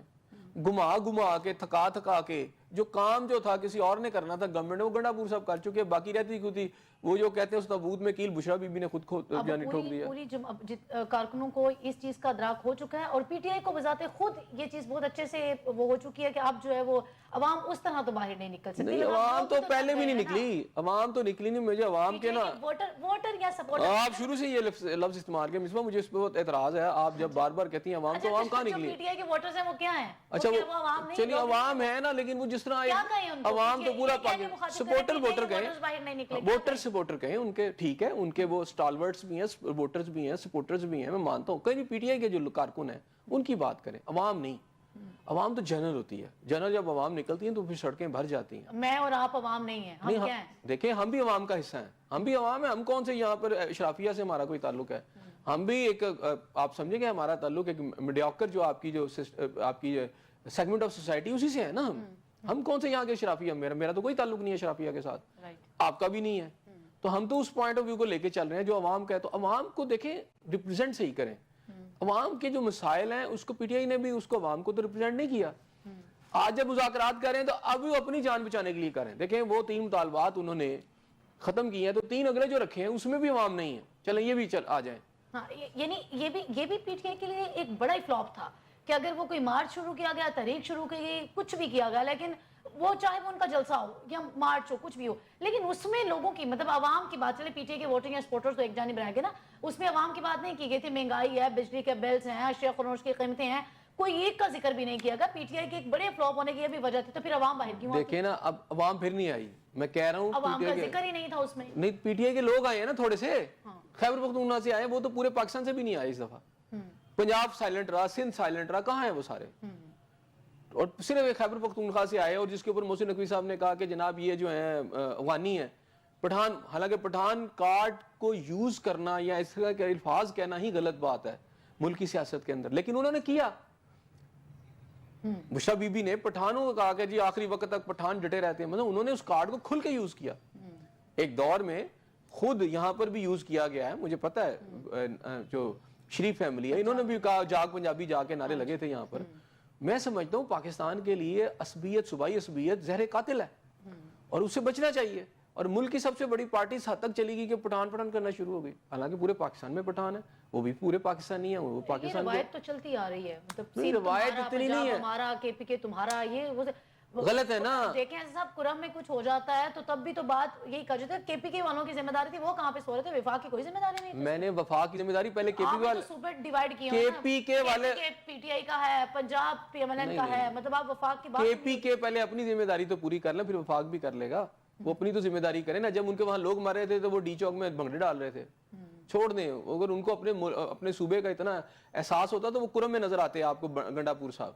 گھما کے تھکا کے جو کام جو تھا کسی اور نے کرنا تھا گورنمنٹ نے، وہ گنڈا پور صاحب کر چکے. باقی رہتی کیوں تھی وہ جو کہتے ہیں اس تابوت میں کیل بشرا بی بی نے خود جانی ٹھوک دیا. پوری کارکنوں کو اس چیز کا ادراک ہو چکا ہے، اور پی ٹی آئی کو بذات خود یہ چیز بہت اچھے سے وہ ہو چکی ہے کہ اب جو ہے وہ عوام اس طرح تو باہر نہیں نکل سکتی. نہیں عوام تو پہلے بھی نہیں نکلی، عوام تو نکلی نہیں. مجھے عوام کے نا ووٹر یا سپورٹر، آپ شروع سے یہ لفظ استعمال کیا مصباح، مجھے اس پہ بہت اعتراض ہے. آپ جب بار بار کہتی ہیں عوام، تو عوام کہاں نکلی؟ پی ٹی آئی کے ووٹرز ہیں وہ کیا ہیں؟ اچھا وہ چلیے عوام ہے نا، لیکن وہ جس طرح عوام تو پورا سپورٹر ووٹر کہیں، ووٹر سپورٹر کہیں ان کے، ٹھیک ہے ان کے وہ سٹالورٹس بھی ہیں، ووٹرز بھی ہیں، سپورٹرز بھی ہیں، میں مانتا ہوں. کہیں پی ٹی آئی کے جو کارکن ہیں ان کی بات کریں، عوام نہیں. عوام تو جنرل ہوتی ہے، جنرل جب عوام نکلتی ہیں تو پھر سڑکیں بھر جاتی ہیں. میں اور آپ عوام نہیں ہیں، ہم کیا ہیں؟ دیکھیں ہم بھی عوام کا حصہ ہیں، ہم بھی عوام ہیں. ہم کون سے یہاں پر اشرافیہ سے ہمارا کوئی تعلق ہے؟ ہم بھی ایک، آپ سمجھیں گے ہمارا تعلق ایک میڈیوکر جو آپ کی سیگمنٹ آف سوسائٹی اسی سے ہے نا. ہم کون سے یہاں کے اشرافیہ؟ میرا تو کوئی تعلق نہیں ہے اشرافیہ کے ساتھ، آپ کا بھی نہیں ہے. تو ہم تو اس پوائنٹ آف ویو کو لے کے چل رہے ہیں جو عوام کا ہے. تو عوام کو دیکھیں ریپرزینٹ صحیح کریں. عوام کے جو مسائل ہیں اس کو پی ٹی آئی نے بھی اس کو عوام کو تو ریپرزینٹ نہیں کیا. آج جب مذاکرات کر رہے ہیں تو اب وہ اپنی جان بچانے کے لیے کریں. دیکھیں وہ 3 مطالبات انہوں نے ختم کیے ہیں، تو 3 اگلے جو رکھے ہیں اس میں بھی عوام نہیں ہے. چلیں یہ بھی آ جائیں. یعنی یہ بھی پی ٹی آئی کے لیے ایک بڑا ہی فلاپ تھا کہ اگر وہ کوئی مارچ شروع کیا گیا، تحریک شروع کی گئی، کچھ بھی کیا گیا، لیکن وہ چاہے وہ ان کا جلسہ ہو یا مارچ ہو، کچھ بھی ہو، لیکن اس میں لوگوں کی، مطلب عوام کی بات چلے. پی ٹی آئی کے ووٹنگ یا سپورٹرز تو ایک جانب رہ گئے نا، اس میں عوام کی بات نہیں کی گئی تھی. مہنگائی ہے، بجلی کے بلز ہیں، اشیاء خروش کی قیمتیں ہیں، کوئی ایک کا ذکر بھی نہیں کیا گیا. پی ٹی آئی کے ایک بڑے فلاپ ہونے کی یہ بھی وجہ تھی, تو پھر عوام باہر کیوں؟ دیکھیں نا, اب عوام پھر نہیں آئی, میں کہہ رہا ہوں عوام کا ذکر ہی نہیں تھا اس میں. نہیں, پی ٹی آئی کے لوگ آئے ہیں نا تھوڑے سے, خیبر پختونخوا سے آئے, وہ تو پورے پاکستان سے بھی نہیں آئے اس دفعہ. پنجاب سائلنٹ رہا, سندھ سائلنٹ رہا, کہاں ہیں وہ سارے؟ اور صرف خیبر پختونخوا سے آئے, اور جس کے اوپر محسن نقوی صاحب نے کہا کہ جناب یہ جو ہیں افغانی ہیں پٹھان, حالانکہ پٹھان کارڈ کو یوز کرنا یا اس طرح کے الفاظ کہنا ہی غلط بات ہے ملکی سیاست کے اندر, لیکن انہوں نے کیا. بشرا بی بی نے پٹھانوں کو کہا کہ جی آخری وقت تک پٹھان ڈٹے رہتے ہیں, مطلب انہوں نے اس کارڈ کو کھل کے یوز کیا. ایک دور میں خود یہاں پر بھی یوز کیا گیا ہے, مجھے پتا ہے جو شریف فیملی ہے انہوں نے بھی کہا جاگ پنجابی جا کے نعرے لگے تھے یہاں پر. میں سمجھتا ہوں پاکستان کے لیے عصبیت, صوبائی عصبیت زہر قاتل ہے اور اس سے بچنا چاہیے. اور ملک کی سب سے بڑی پارٹی اس حد تک چلی گئی کہ پٹھان کرنا شروع ہو گئی, حالانکہ پورے پاکستان میں پٹھان ہے, وہ بھی پورے پاکستانی ہیں, وہ پاکستان کی روایت تو چلتی آ رہی ہے, مطلب روایت اتنی نہیں ہے, ہمارا کے پی کے تمہارا, یہ غلط ہے نا. دیکھیں صاحب کرم میں کچھ ہو جاتا ہے تو تب بھی تو بات یہی کر جاتے کے پی کے والوں کی ذمہ داری تھی, وہ کہاں پہ سو رہے تھے, وفاق کی کوئی ذمہ داری نہیں تھی. میں نے وفاق کی ذمہ داری پہلے کے پی والے صوبے ڈیوائیڈ کیے کے پی کے والے, پی ٹی آئی کا ہے, Punjab P M L N کا ہے, مطلب آپ وفاق کی بات. کے پی کے پہلے اپنی ذمہ داری تو پوری کر لیں, پھر وفاق بھی کر لے گا. وہ اپنی تو ذمہ داری کریں نا. جب ان کے وہاں لوگ مر رہے تھے تو وہ ڈی چوک میں بھنگڑے ڈال رہے تھے, چھوڑ دیں. اگر ان کو اپنے صوبے کا اتنا احساس ہوتا تو وہ کرم میں نظر آتے آپ کو, گنڈا پور صاحب,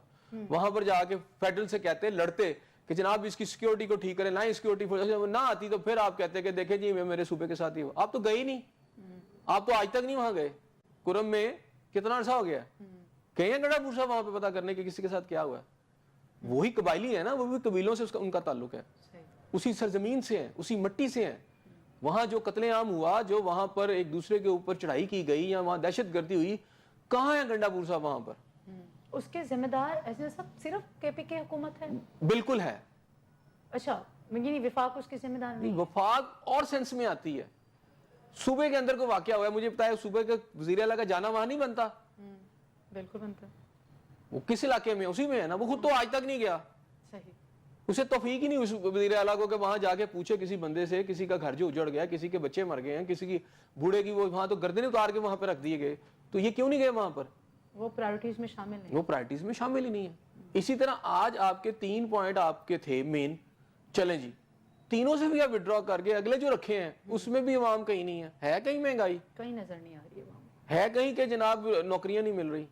وہاں پر جا کے فیڈرل سے کہتے لڑتے کہ جناب اس کی سیکیورٹی کو ٹھیک کریں, لائیں سیکیورٹی فورس نہ آتی تو پھر آپ کہتے کہ دیکھیں جی میں میرے صوبے کے ساتھ ہی ہوں. آپ تو گئے ہی نہیں, آپ تو آج تک نہیں وہاں گئے. کرم میں کتنا عرصہ ہو گیا, گئے ہیں گنڈا پور صاحب وہاں پہ پتا کرنے کہ کسی کے ساتھ کیا ہوا ہے؟ وہی قبائلی ہے نا, وہ بھی قبیلوں سے ان کا تعلق ہے, اسی سرزمین سے ہیں, اسی مٹی سے ہیں. وہاں جو قتل عام ہوا, جو وہاں پر ایک دوسرے کے اوپر چڑھائی کی گئی یا وہاں دہشت گردی ہوئی, کہاں ہے گنڈا پور صاحب وہاں پر؟ اس کے ذمہ دار ایسے سب صرف کے پی کے حکومت ہے؟ بالکل ہے. اچھا, یعنی وفاق اس کی ذمہ دار نہیں؟ وفاق اور سینس میں آتی ہے. صوبے کے اندر کوئی واقعہ ہوا ہے, مجھے بتایا صوبے کے وزیر اعلیٰ کا جانا وہاں نہیں بنتا. بالکل بنتا. وہ کس علاقے میں, اسی میں ہے نا, وہ خود تو آج تک نہیں گیا. صحیح. اسے توفیق ہی نہیں اس وزیر اعلیٰ کو کہ وہاں جا کے پوچھے کسی بندے سے, کسی کا گھر جو اجڑ گیا, کسی کے بچے مر گئے ہیں, کسی کی بوڑھے کی وہ وہاں تو گردنیں اتار کے وہاں پہ رکھ دیے گئے, تو یہ کیوں نہیں گئے وہاں پر؟ وہ پرائرٹیز میں شامل نہیں, وہ پرائرٹیز میں شامل ہی نہیں ہے. اسی طرح آج آپ کے 3 پوائنٹ آپ کے تھے مین, چلیں جی تینوں سے بھی آپ وڈرا کر کے اگلے جو رکھے ہیں اس میں بھی عوام کہیں نہیں ہے کہیں مہنگائی کہیں نظر نہیں آ رہی ہے, کہیں کہ جناب نوکریاں نہیں مل رہی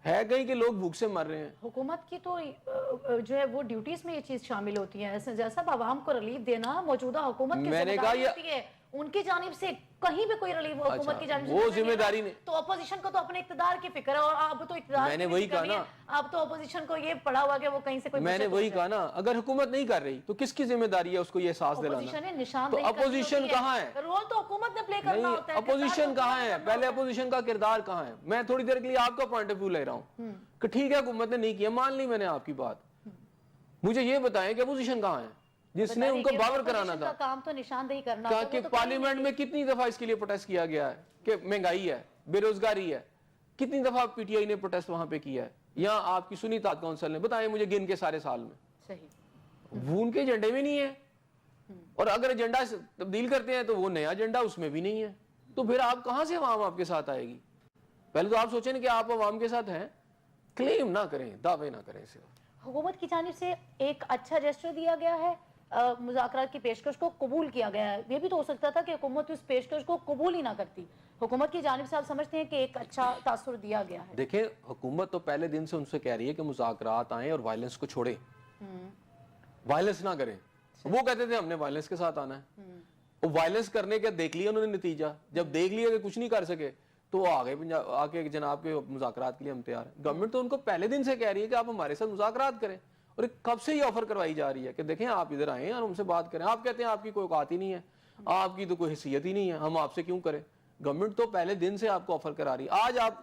ہے, کہیں کہ لوگ بھوک سے مر رہے ہیں. حکومت کی تو جو ہے وہ ڈیوٹیز میں یہ چیز شامل ہوتی ہے, جیسا عوام کو ریلیف دینا موجودہ حکومت کی ذمہ داری ہوتی ہے, ان کی جانب سے کہیں بھی کوئی ریلیف حکومت کی جانب سے وہ ذمہ داری نہیں. تو اپوزیشن کو تو اپنے اقتدار کی فکر ہے, اور آپ تو اقتدار میں نے وہی کہا نا, آپ تو اپوزیشن کو یہ پڑا ہوا کہ وہ کہیں سے کوئی, میں نے وہی کہا نا, اگر حکومت نہیں کر رہی تو کس کی ذمہ داری ہے اس کو یہ احساس دلانا؟ تو اپوزیشن کہاں ہے؟ رول تو حکومت نے پلے کرنا ہوتا ہے. اپوزیشن کہاں ہے؟ پہلے اپوزیشن کا کردار کہاں ہے؟ میں تھوڑی دیر کے لیے آپ کا پوائنٹ آف ویو لے رہا ہوں کہ ٹھیک ہے حکومت نے نہیں کیا, مان لی میں نے آپ کی بات, مجھے یہ بتائیں کہ اپوزیشن کہاں ہے جس نے ان کو باور کرانا تھا؟ کام تو نشاندہی کرنا کہا کہ پارلیمنٹ میں کتنی دفعہ اس کے لیے پروٹیسٹ کیا گیا ہے کہ مہنگائی ہے, بے روزگاری ہے, کتنی دفعہ پی ٹی آئی نے پروٹیسٹ وہاں پہ کیا ہے, یا آپ کی سنی اتحاد کونسل نے, بتائیں مجھے گن کے سارے سال میں. صحیح, وہ ان کے ایجنڈے میں نہیں ہے, اور اگر ایجنڈا تبدیل کرتے ہیں تو وہ نیا ایجنڈا اس میں بھی نہیں ہے, تو پھر آپ کہاں سے عوام آپ کے ساتھ آئے گی؟ پہلے تو آپ سوچیں کہ آپ عوام کے ساتھ ہیں, کلیم نہ کریں, دعوے نہ کریں. صرف حکومت کی جانب سے ایک اچھا جسچر دیا گیا ہے, مذاکرات کی پیشکش کو قبول کیا گیا ہے. یہ بھی تو ہو سکتا تھا کہ حکومت اس پیشکش کو قبول ہی نہ کرتی. حکومت کی جانب سے آپ سمجھتے ہیں کہ ایک اچھا تاثر دیا گیا ہے؟ دیکھیں حکومت تو پہلے دن سے ان سے کہہ رہی ہے کہ مذاکرات آئیں اور وائلنس کو چھوڑیں, وائلنس نہ کریں. وہ کہتے تھے ہم نے وائلنس کے ساتھ آنا ہے, وہ وائلنس کرنے کے دیکھ لیا انہوں نے نتیجہ, جب دیکھ لیا کہ کچھ نہیں کر سکے تو وہ آگے جناب کے مذاکرات کے لیے ہم تیار ہیں. گورنمنٹ تو ان کو پہلے دن سے کہہ رہی ہے کہ آپ ہمارے ساتھ مذاکرات کریں, اور کب سے یہ آفر کروائی جا رہی ہے کہ دیکھیں آپ ادھر آئیں اور ہم سے بات کریں. آپ کہتے ہیں آپ کی کوئی اوقات ہی نہیں ہے, آپ کی تو کوئی حیثیت ہی نہیں ہے, ہم آپ سے کیوں کریں. گورنمنٹ تو پہلے دن سے آپ کو آفر کرا رہی ہے. آج آپ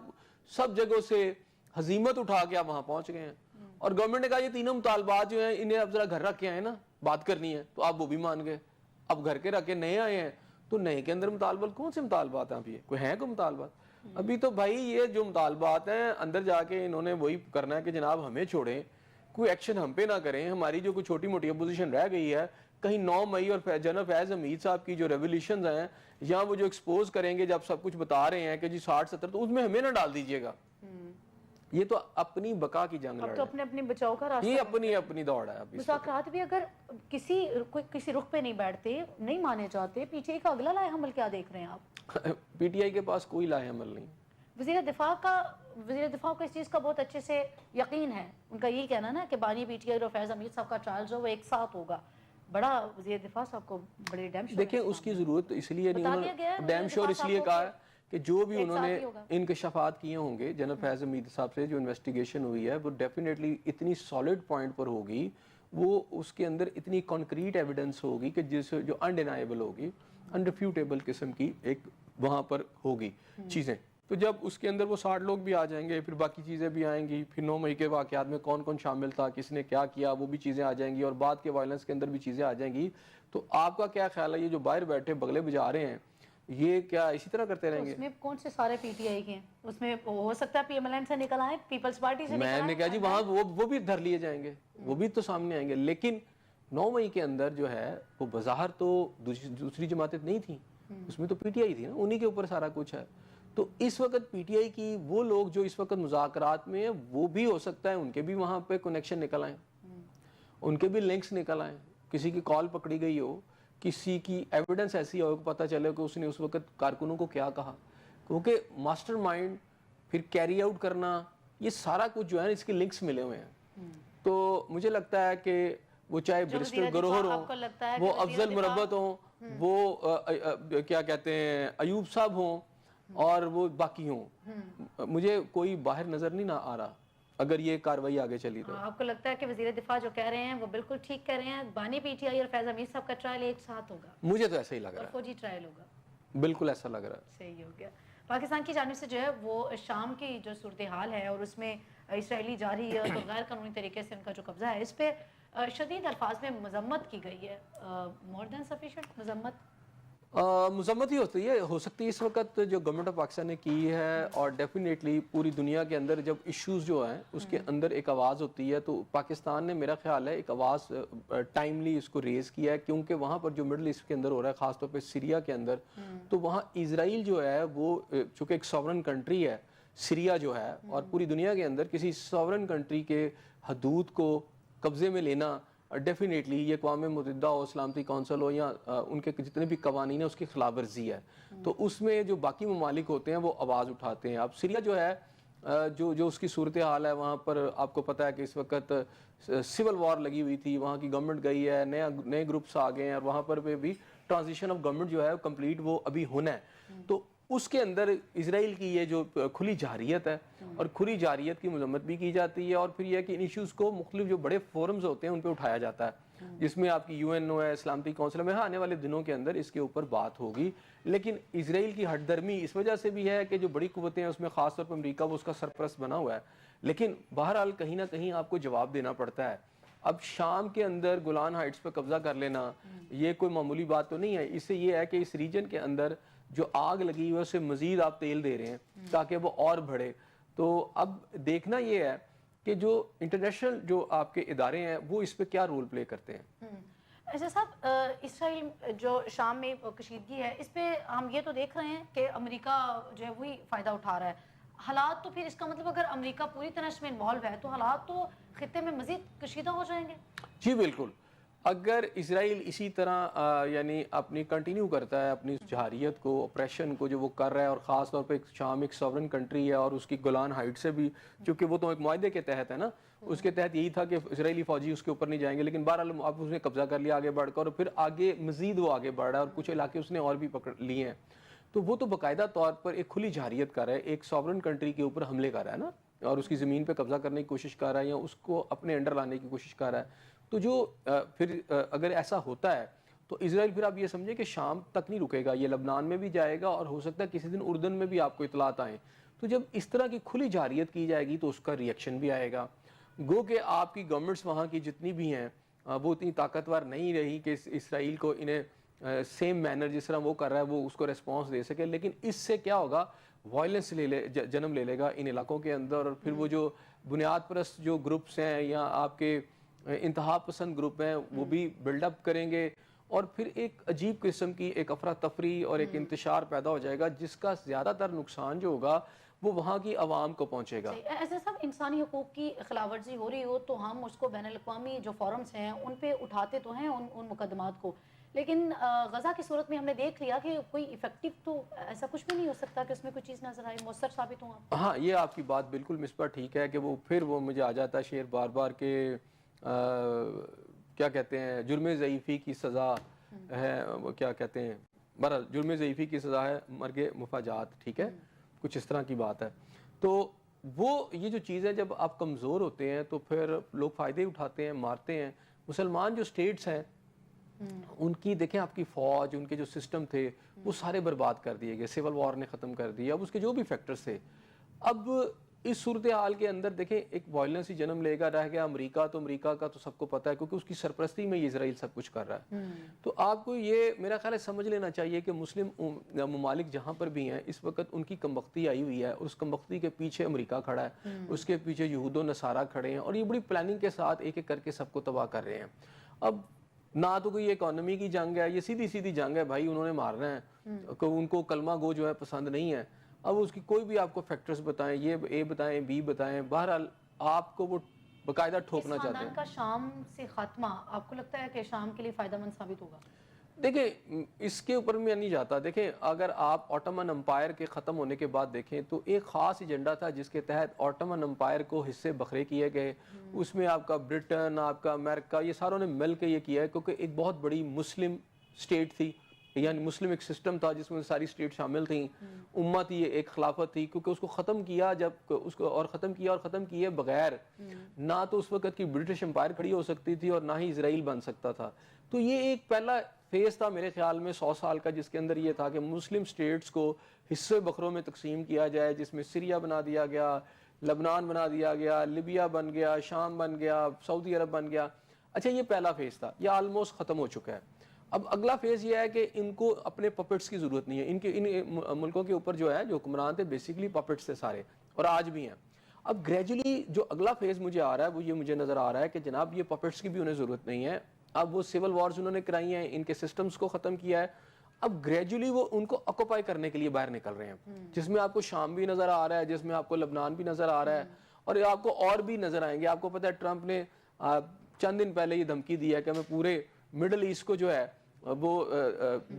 سب جگہوں سے ہزیمت اٹھا کے آپ وہاں پہنچ گئے ہیں, اور گورنمنٹ نے کہا یہ تینوں مطالبات جو ہیں انہیں اب ذرا گھر رکھ کے آئے نا, بات کرنی ہے, تو آپ وہ بھی مان گئے. اب گھر کے رکھ کے نئے آئے ہیں تو نئے کے اندر مطالبات, کون سے مطالبات ہیں ابھی, کوئی ہیں کوئی مطالبات؟ ابھی تو بھائی یہ جو مطالبات ہیں اندر جا کے انہوں نے وہی کرنا ہے کہ جناب ہمیں چھوڑیں, کوئی ایکشن ہم پہ نہ کریں. ہماری جو کوئی چھوٹی موٹی اپوزیشن رہ گئی ہے, کہیں 9 مئی اور جنرل فیض حمید صاحب کی جو ریولیوشنز ہیں, یا وہ جو ایکسپوز کریں گے جب سب کچھ بتا رہے ہیں کہ جی 60-70, تو اس میں ہمیں نہ ڈال دیجئے گا. یہ تو اپنی بقا کی جنگ اب لڑ تو اپنے اپنے بچاؤ کا راستہ یہ اپنی دوڑ ہے ابھی. مذاکرات بھی اگر کسی رخ پہ نہیں بیٹھتے, نہیں مانے جاتے, پی ٹی آئی کا اگلا لائے حمل کیا دیکھ رہے ہیں آپ؟ پی ٹی آئی کے پاس کوئی لائے عمل نہیں. وزیر دفاع کو اس چیز کا بہت اچھے سے یقین ہے, ان کا یہی کہنا نا کہ بانی پی ٹی آئی اور فیض حمید صاحب کا ٹرائل جو وہ ایک ساتھ ہوگا. بڑا وزیر دفاع صاحب کو بڑے ڈیم شور دیکھیں اس کی ضرورت اس لیے نہیں, انہوں نے ڈیم شور اس لیے کہا ہے کہ جو بھی انہوں نے انکشافات کیے ہوں گے جنرل فیض حمید صاحب سے, جو انویسٹیگیشن ہوئی ہے وہ ڈیفینیٹلی اتنی سالڈ پوائنٹ پر ہوگی, وہ اس کے اندر اتنی کانکریٹ ایویڈنس ہوگی کہ جو انڈینائبل ہوگی, انریفیوٹیبل قسم کی ایک وہاں پر ہوگی چیزیں. تو جب اس کے اندر وہ 60 لوگ بھی آ جائیں گے, پھر باقی چیزیں بھی آئیں گی, پھر 9 مئی کے واقعات میں کون کون شامل تھا, کس نے کیا کیا, وہ بھی چیزیں آ جائیں گی, اور بعد کے وائلنس کے اندر بھی چیزیں آ جائیں گی. تو آپ کا کیا خیال ہے یہ جو باہر بیٹھے بغلے بجا رہے ہیں یہ کیا اسی طرح کرتے رہیں گے؟ اس میں کون سے سارے پی ٹی آئی کے ہیں, اس میں ہو سکتا ہے پی ایم ایل این سے نکل آئیں, پیپلز پارٹی سے نکل آئیں. میں نے کہا جی وہاں وہ بھی دھر لیے جائیں گے, وہ بھی تو سامنے آئیں گے. لیکن 9 مئی کے اندر جو ہے وہ بظاہر تو دوسری جماعتیں نہیں تھیں, اس میں تو پی ٹی آئی تھی نا, انہی کے اوپر سارا کچھ ہے. تو اس وقت پی ٹی آئی کی وہ لوگ جو اس وقت مذاکرات میں ہیں وہ بھی ہو سکتا ہے ان کے بھی وہاں پہ کنیکشن نکل آئیں, ان کے بھی لنکس نکل آئیں, کسی کی کال پکڑی گئی ہو, کسی کی ایویڈنس ایسی ہو کہ پتہ چلے کہ اس نے اس وقت کارکنوں کو کیا کہا, کیونکہ ماسٹر مائنڈ پھر کیری آؤٹ کرنا یہ سارا کچھ جو ہے اس کے لنکس ملے ہوئے ہیں. تو مجھے لگتا ہے کہ وہ چاہے بیرسٹر گروہر ہوں, وہ افضل مربت ہوں, وہ کیا کہتے ہیں ایوب صاحب ہوں, اور وہ باقی ہوں, مجھے کوئی باہر نظر نہیں نہ آ رہا اگر یہ کاروائی آگے چلی تو. آپ کو لگتا ہے کہ وزیر دفاع جو کہہ رہے ہیں وہ بالکل ٹھیک کہہ رہے ہیں, بانی پی ٹی آئی اور فیض حمید صاحب کا ٹرائل ایک ساتھ ہوگا؟ مجھے تو ایسا ہی لگ رہا ہے, فوجی ٹرائل ہوگا, بالکل ایسا لگ رہا ہے. صحیح ہو گیا. پاکستان کی جانب سے جو ہے وہ شام کی جو صورتحال ہے اور اس میں اسرائیلی جاری اور غیر قانونی طریقے سے ان کا جو قبضہ ہے, اس پہ شدید الفاظ میں مذمت کی گئی ہے. مور دین سفیشینٹ مذمت ہی ہو سکتی ہے اس وقت جو گورنمنٹ آف پاکستان نے کی ہے, اور ڈیفینیٹلی پوری دنیا کے اندر جب ایشوز جو ہیں اس کے اندر ایک آواز ہوتی ہے, تو پاکستان نے میرا خیال ہے ایک آواز ٹائملی اس کو ریز کیا ہے, کیونکہ وہاں پر جو مڈل ایسٹ کے اندر ہو رہا ہے خاص طور پہ سیریا کے اندر, تو وہاں اسرائیل جو ہے وہ چونکہ ایک ساورن کنٹری ہے سیریا جو ہے, اور پوری دنیا کے اندر کسی ساورن کنٹری کے حدود کو قبضے میں لینا ڈیفینیٹلی یہ اقوام متحدہ ہو, سلامتی کونسل ہو, یا ان کے جتنے بھی قوانین ہیں اس کی خلاف ورزی ہے. تو اس میں جو باقی ممالک ہوتے ہیں وہ آواز اٹھاتے ہیں. اب سیریا جو ہے جو اس کی صورتحال ہے وہاں پر آپ کو پتہ ہے کہ اس وقت سول وار لگی ہوئی تھی, وہاں کی گورنمنٹ گئی ہے, نئے گروپس آ گئے ہیں, اور وہاں پر بھی ٹرانزیشن آف گورنمنٹ جو ہے کمپلیٹ وہ ابھی ہونا ہے. تو اس کے اندر اسرائیل کی یہ جو کھلی جارحیت ہے, اور کھلی جارحیت کی مذمت بھی کی جاتی ہے, اور پھر یہ کہ ان ایشوز کو مختلف جو بڑے فورمز ہوتے ہیں ان پہ اٹھایا جاتا ہے, جس میں آپ کی یو این او ہے, سلامتی کونسل میں, آنے والے دنوں کے اندر اس کے اوپر بات ہوگی. لیکن اسرائیل کی ہٹ درمی اس وجہ سے بھی ہے کہ جو بڑی قوتیں ہیں اس میں خاص طور پر امریکہ وہ اس کا سرپرست بنا ہوا ہے, لیکن بہرحال کہیں نہ کہیں آپ کو جواب دینا پڑتا ہے. اب شام کے اندر گولان ہائٹس پہ قبضہ کر لینا یہ کوئی معمولی بات تو نہیں ہے. اس سے یہ ہے کہ اس ریجن کے اندر جو آگ لگی ہوئی ہے اسے مزید آپ تیل دے رہے ہیں تاکہ وہ اور بڑھے. تو اب دیکھنا یہ ہے کہ جو انٹرنیشنل جو آپ کے ادارے ہیں وہ اس پہ کیا رول پلے کرتے ہیں. ایسا صاحب, اسرائیل جو شام میں کشیدگی ہے اس پہ ہم یہ تو دیکھ رہے ہیں کہ امریکہ جو ہے وہی فائدہ اٹھا رہا ہے. حالات تو پھر اس کا مطلب اگر امریکہ پوری طرح اس میں انوالو ہے تو حالات تو خطے میں مزید کشیدہ ہو جائیں گے. جی بالکل, اگر اسرائیل اسی طرح یعنی اپنی کنٹینیو کرتا ہے اپنی جارحیت کو, آپریشن کو جو وہ کر رہا ہے, اور خاص طور پہ شام ایک ساورن کنٹری ہے اور اس کی گولان ہائٹ سے بھی, چونکہ وہ تو ایک معاہدے کے تحت ہے نا, اس کے تحت یہی تھا کہ اسرائیلی فوجی اس کے اوپر نہیں جائیں گے, لیکن بہرحال اب اس نے قبضہ کر لیا آگے بڑھ کر, اور پھر آگے مزید وہ آگے بڑھ رہا ہے, اور کچھ علاقے اس نے اور بھی پکڑ لیے ہیں. تو وہ تو باقاعدہ طور پر ایک کھلی جارحیت کر رہا ہے, ایک ساورن کنٹری کے اوپر حملے کر رہا ہے نا, اور اس کی زمین پہ قبضہ کرنے کی کوشش کر رہا ہے, یا اس کو اپنے انڈر لانے کی کوشش کر رہا ہے. تو جو پھر اگر ایسا ہوتا ہے تو اسرائیل پھر آپ یہ سمجھیں کہ شام تک نہیں رکے گا, یہ لبنان میں بھی جائے گا, اور ہو سکتا ہے کسی دن اردن میں بھی آپ کو اطلاعات آئیں. تو جب اس طرح کی کھلی جارحیت کی جائے گی تو اس کا ریئیکشن بھی آئے گا. گو کہ آپ کی گورنمنٹس وہاں کی جتنی بھی ہیں وہ اتنی طاقتور نہیں رہی کہ اسرائیل کو انہیں سیم مینر جس طرح وہ کر رہا ہے وہ اس کو ریسپانس دے سکے. لیکن اس سے کیا ہوگا, وائلنس جنم لے گا ان علاقوں کے اندر, اور پھر وہ جو بنیاد پرست جو گروپس ہیں یا آپ کے انتہا پسند گروپ ہیں وہ بھی بلڈ اپ کریں گے, اور پھر ایک عجیب قسم کی ایک افراتفری اور ایک انتشار پیدا ہو جائے گا, جس کا زیادہ تر نقصان جو ہوگا وہ وہاں کی عوام کو پہنچے گا. ایسے سب انسانی حقوق کی خلاف ورزی ہو رہی ہو تو ہم اس کو بین الاقوامی جو فورمز ہیں ان پہ اٹھاتے تو ہیں ان مقدمات کو، لیکن غزہ کی صورت میں ہم نے دیکھ لیا کہ کوئی ایفیکٹو تو ایسا کچھ بھی نہیں ہو سکتا کہ اس میں کوئی چیز نظر آئے مؤثر ثابت ہوں آپ. ہاں یہ آپ کی بات بالکل مصباح ٹھیک ہے کہ وہ پھر وہ مجھے آ جاتا ہے شعر بار بار کہ کیا کہتے ہیں جرم ضعیفی کی سزا ہے، وہ کیا کہتے ہیں بہرحال جرم ضعیفی کی سزا ہے مرگ مفاجات، ٹھیک ہے کچھ اس طرح کی بات ہے. تو وہ یہ جو چیز ہے جب آپ کمزور ہوتے ہیں تو پھر لوگ فائدے اٹھاتے ہیں، مارتے ہیں. مسلمان جو سٹیٹس ہیں ان کی دیکھیں آپ کی فوج، ان کے جو سسٹم تھے وہ سارے برباد کر دیے گئے، سول وار نے ختم کر دیا. اب اس کے جو بھی فیکٹرز تھے، اب اس صورتحال کے اندر دیکھیں ایک وائلنس ہی جنم لے گا. رہ گیا امریکہ، تو امریکہ کا تو سب کو پتہ ہے کیونکہ اس کی سرپرستی میں یہ اسرائیل سب کچھ کر رہا ہے. تو آپ کو یہ میرا خیال ہے سمجھ لینا چاہیے کہ مسلم ممالک جہاں پر بھی ہیں اس وقت ان کی کمبختی آئی ہوئی ہے، اور اس کمبختی کے پیچھے امریکہ کھڑا ہے، اس کے پیچھے یہود و نصارہ کھڑے ہیں، اور یہ بڑی پلاننگ کے ساتھ ایک ایک کر کے سب کو تباہ کر رہے ہیں. اب نہ تو کوئی اکانومی کی جنگ ہے، یہ سیدھی سیدھی جنگ ہے بھائی، انہوں نے مارنا ہے. ان کو کلمہ گو جو ہے پسند نہیں ہے. اب اس کی کوئی بھی آپ کو فیکٹرز بتائیں، یہ اے بتائیں بی بتائیں، بہرحال آپ کو وہ باقاعدہ ٹھوکنا چاہتے ہیں. اس خاندان کا شام سے خاتمہ آپ کو لگتا ہے کہ شام کے لیے فائدہ مند ثابت ہوگا؟ دیکھیں اس کے اوپر میں نہیں جاتا. دیکھیں اگر آپ آٹومن امپائر کے ختم ہونے کے بعد دیکھیں تو ایک خاص ایجنڈا تھا جس کے تحت آٹومن امپائر کو حصے بکھرے کیے گئے. اس میں آپ کا برٹن، آپ کا امریکہ، یہ ساروں نے مل کے یہ کیا ہے کیونکہ ایک بہت بڑی مسلم سٹیٹ تھی، یعنی مسلم ایک سسٹم تھا جس میں ساری سٹیٹ شامل تھیں. امت یہ ایک خلافت تھی کیونکہ اس کو ختم کیا جب اس کو اور ختم کیے بغیر نہ تو اس وقت کی برٹش امپائر کھڑی ہو سکتی تھی اور نہ ہی اسرائیل بن سکتا تھا. تو یہ ایک پہلا فیز تھا میرے خیال میں 100 سال کا، جس کے اندر یہ تھا کہ مسلم سٹیٹس کو حصے بکھروں میں تقسیم کیا جائے، جس میں سیریا بنا دیا گیا، لبنان بنا دیا گیا، لیبیا بن گیا، شام بن گیا، سعودی عرب بن گیا. اچھا یہ پہلا فیز تھا، یہ آلموسٹ ختم ہو چکا ہے. اب اگلا فیز یہ ہے کہ ان کو اپنے پپٹس کی ضرورت نہیں ہے. ان ملکوں کے اوپر جو ہے جو حکمران تھے بیسیکلی پپٹس تھے سارے، اور آج بھی ہیں. اب گریجولی جو اگلا فیز مجھے آ رہا ہے وہ یہ مجھے نظر آ رہا ہے کہ جناب یہ پپٹس کی بھی انہیں ضرورت نہیں ہے. اب وہ سول وارز انہوں نے کرائی ہیں، ان کے سسٹمز کو ختم کیا ہے. اب گریجولی وہ ان کو آکوپائی کرنے کے لیے باہر نکل رہے ہیں، جس میں آپ کو شام بھی نظر آ رہا ہے، جس میں آپ کو لبنان بھی نظر آ رہا ہے، اور آپ کو اور بھی نظر آئیں گے. آپ کو پتہ ہے ٹرمپ نے چند دن پہلے یہ دھمکی دی ہے کہ میں پورے مڈل ایسٹ کو جو ہے وہ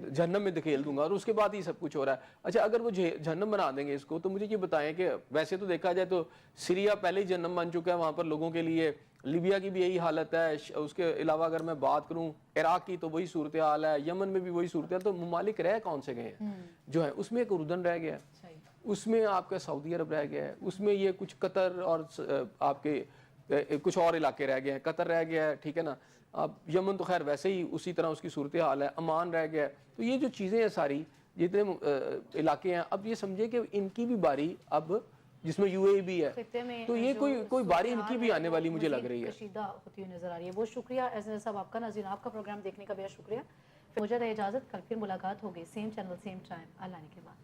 جہنم میں دھکیل دوں گا، اور اس کے بعد ہی سب کچھ ہو رہا ہے. اچھا اگر وہ جہنم بنا دیں گے اس کو، تو مجھے یہ بتائیں کہ ویسے تو دیکھا جائے تو سیریا پہلے ہی جہنم بن چکا ہے وہاں پر لوگوں کے لیے، لیبیا کی بھی یہی حالت ہے. اس کے علاوہ اگر میں بات کروں عراق کی تو وہی صورتحال ہے، یمن میں بھی وہی صورتحال. تو ممالک رہ کون سے گئے ہیں جو ہے؟ اس میں ایک اردن رہ گیا ہے، اس میں آپ کا سعودی عرب رہ گیا ہے، اس میں یہ کچھ قطر اور آپ کے کچھ اور علاقے رہ گئے ہیں، قطر رہ گیا ہے، ٹھیک ہے نا. اب یمن تو خیر ویسے ہی اسی طرح اس کی صورتحال ہے، عمان رہ گیا ہے. تو یہ جو چیزیں ہیں ساری جتنے علاقے ہیں، اب یہ سمجھے کہ ان کی بھی باری اب، جس میں یو اے بھی ہے، تو یہ کوئی باری ان کی بھی آنے والی مجھے لگ رہی ہے. کشیدہ ہوتی ہوئی نظر آ رہی ہے. بہت شکریہ ایسے صاحب آپ کا. ناظرین آپ کا پروگرام دیکھنے کا بہت شکریہ. مجھے اجازت، کل پھر ملاقات ہوگی، سیم چینل سیم ٹائم. اللہ نے کے بعد.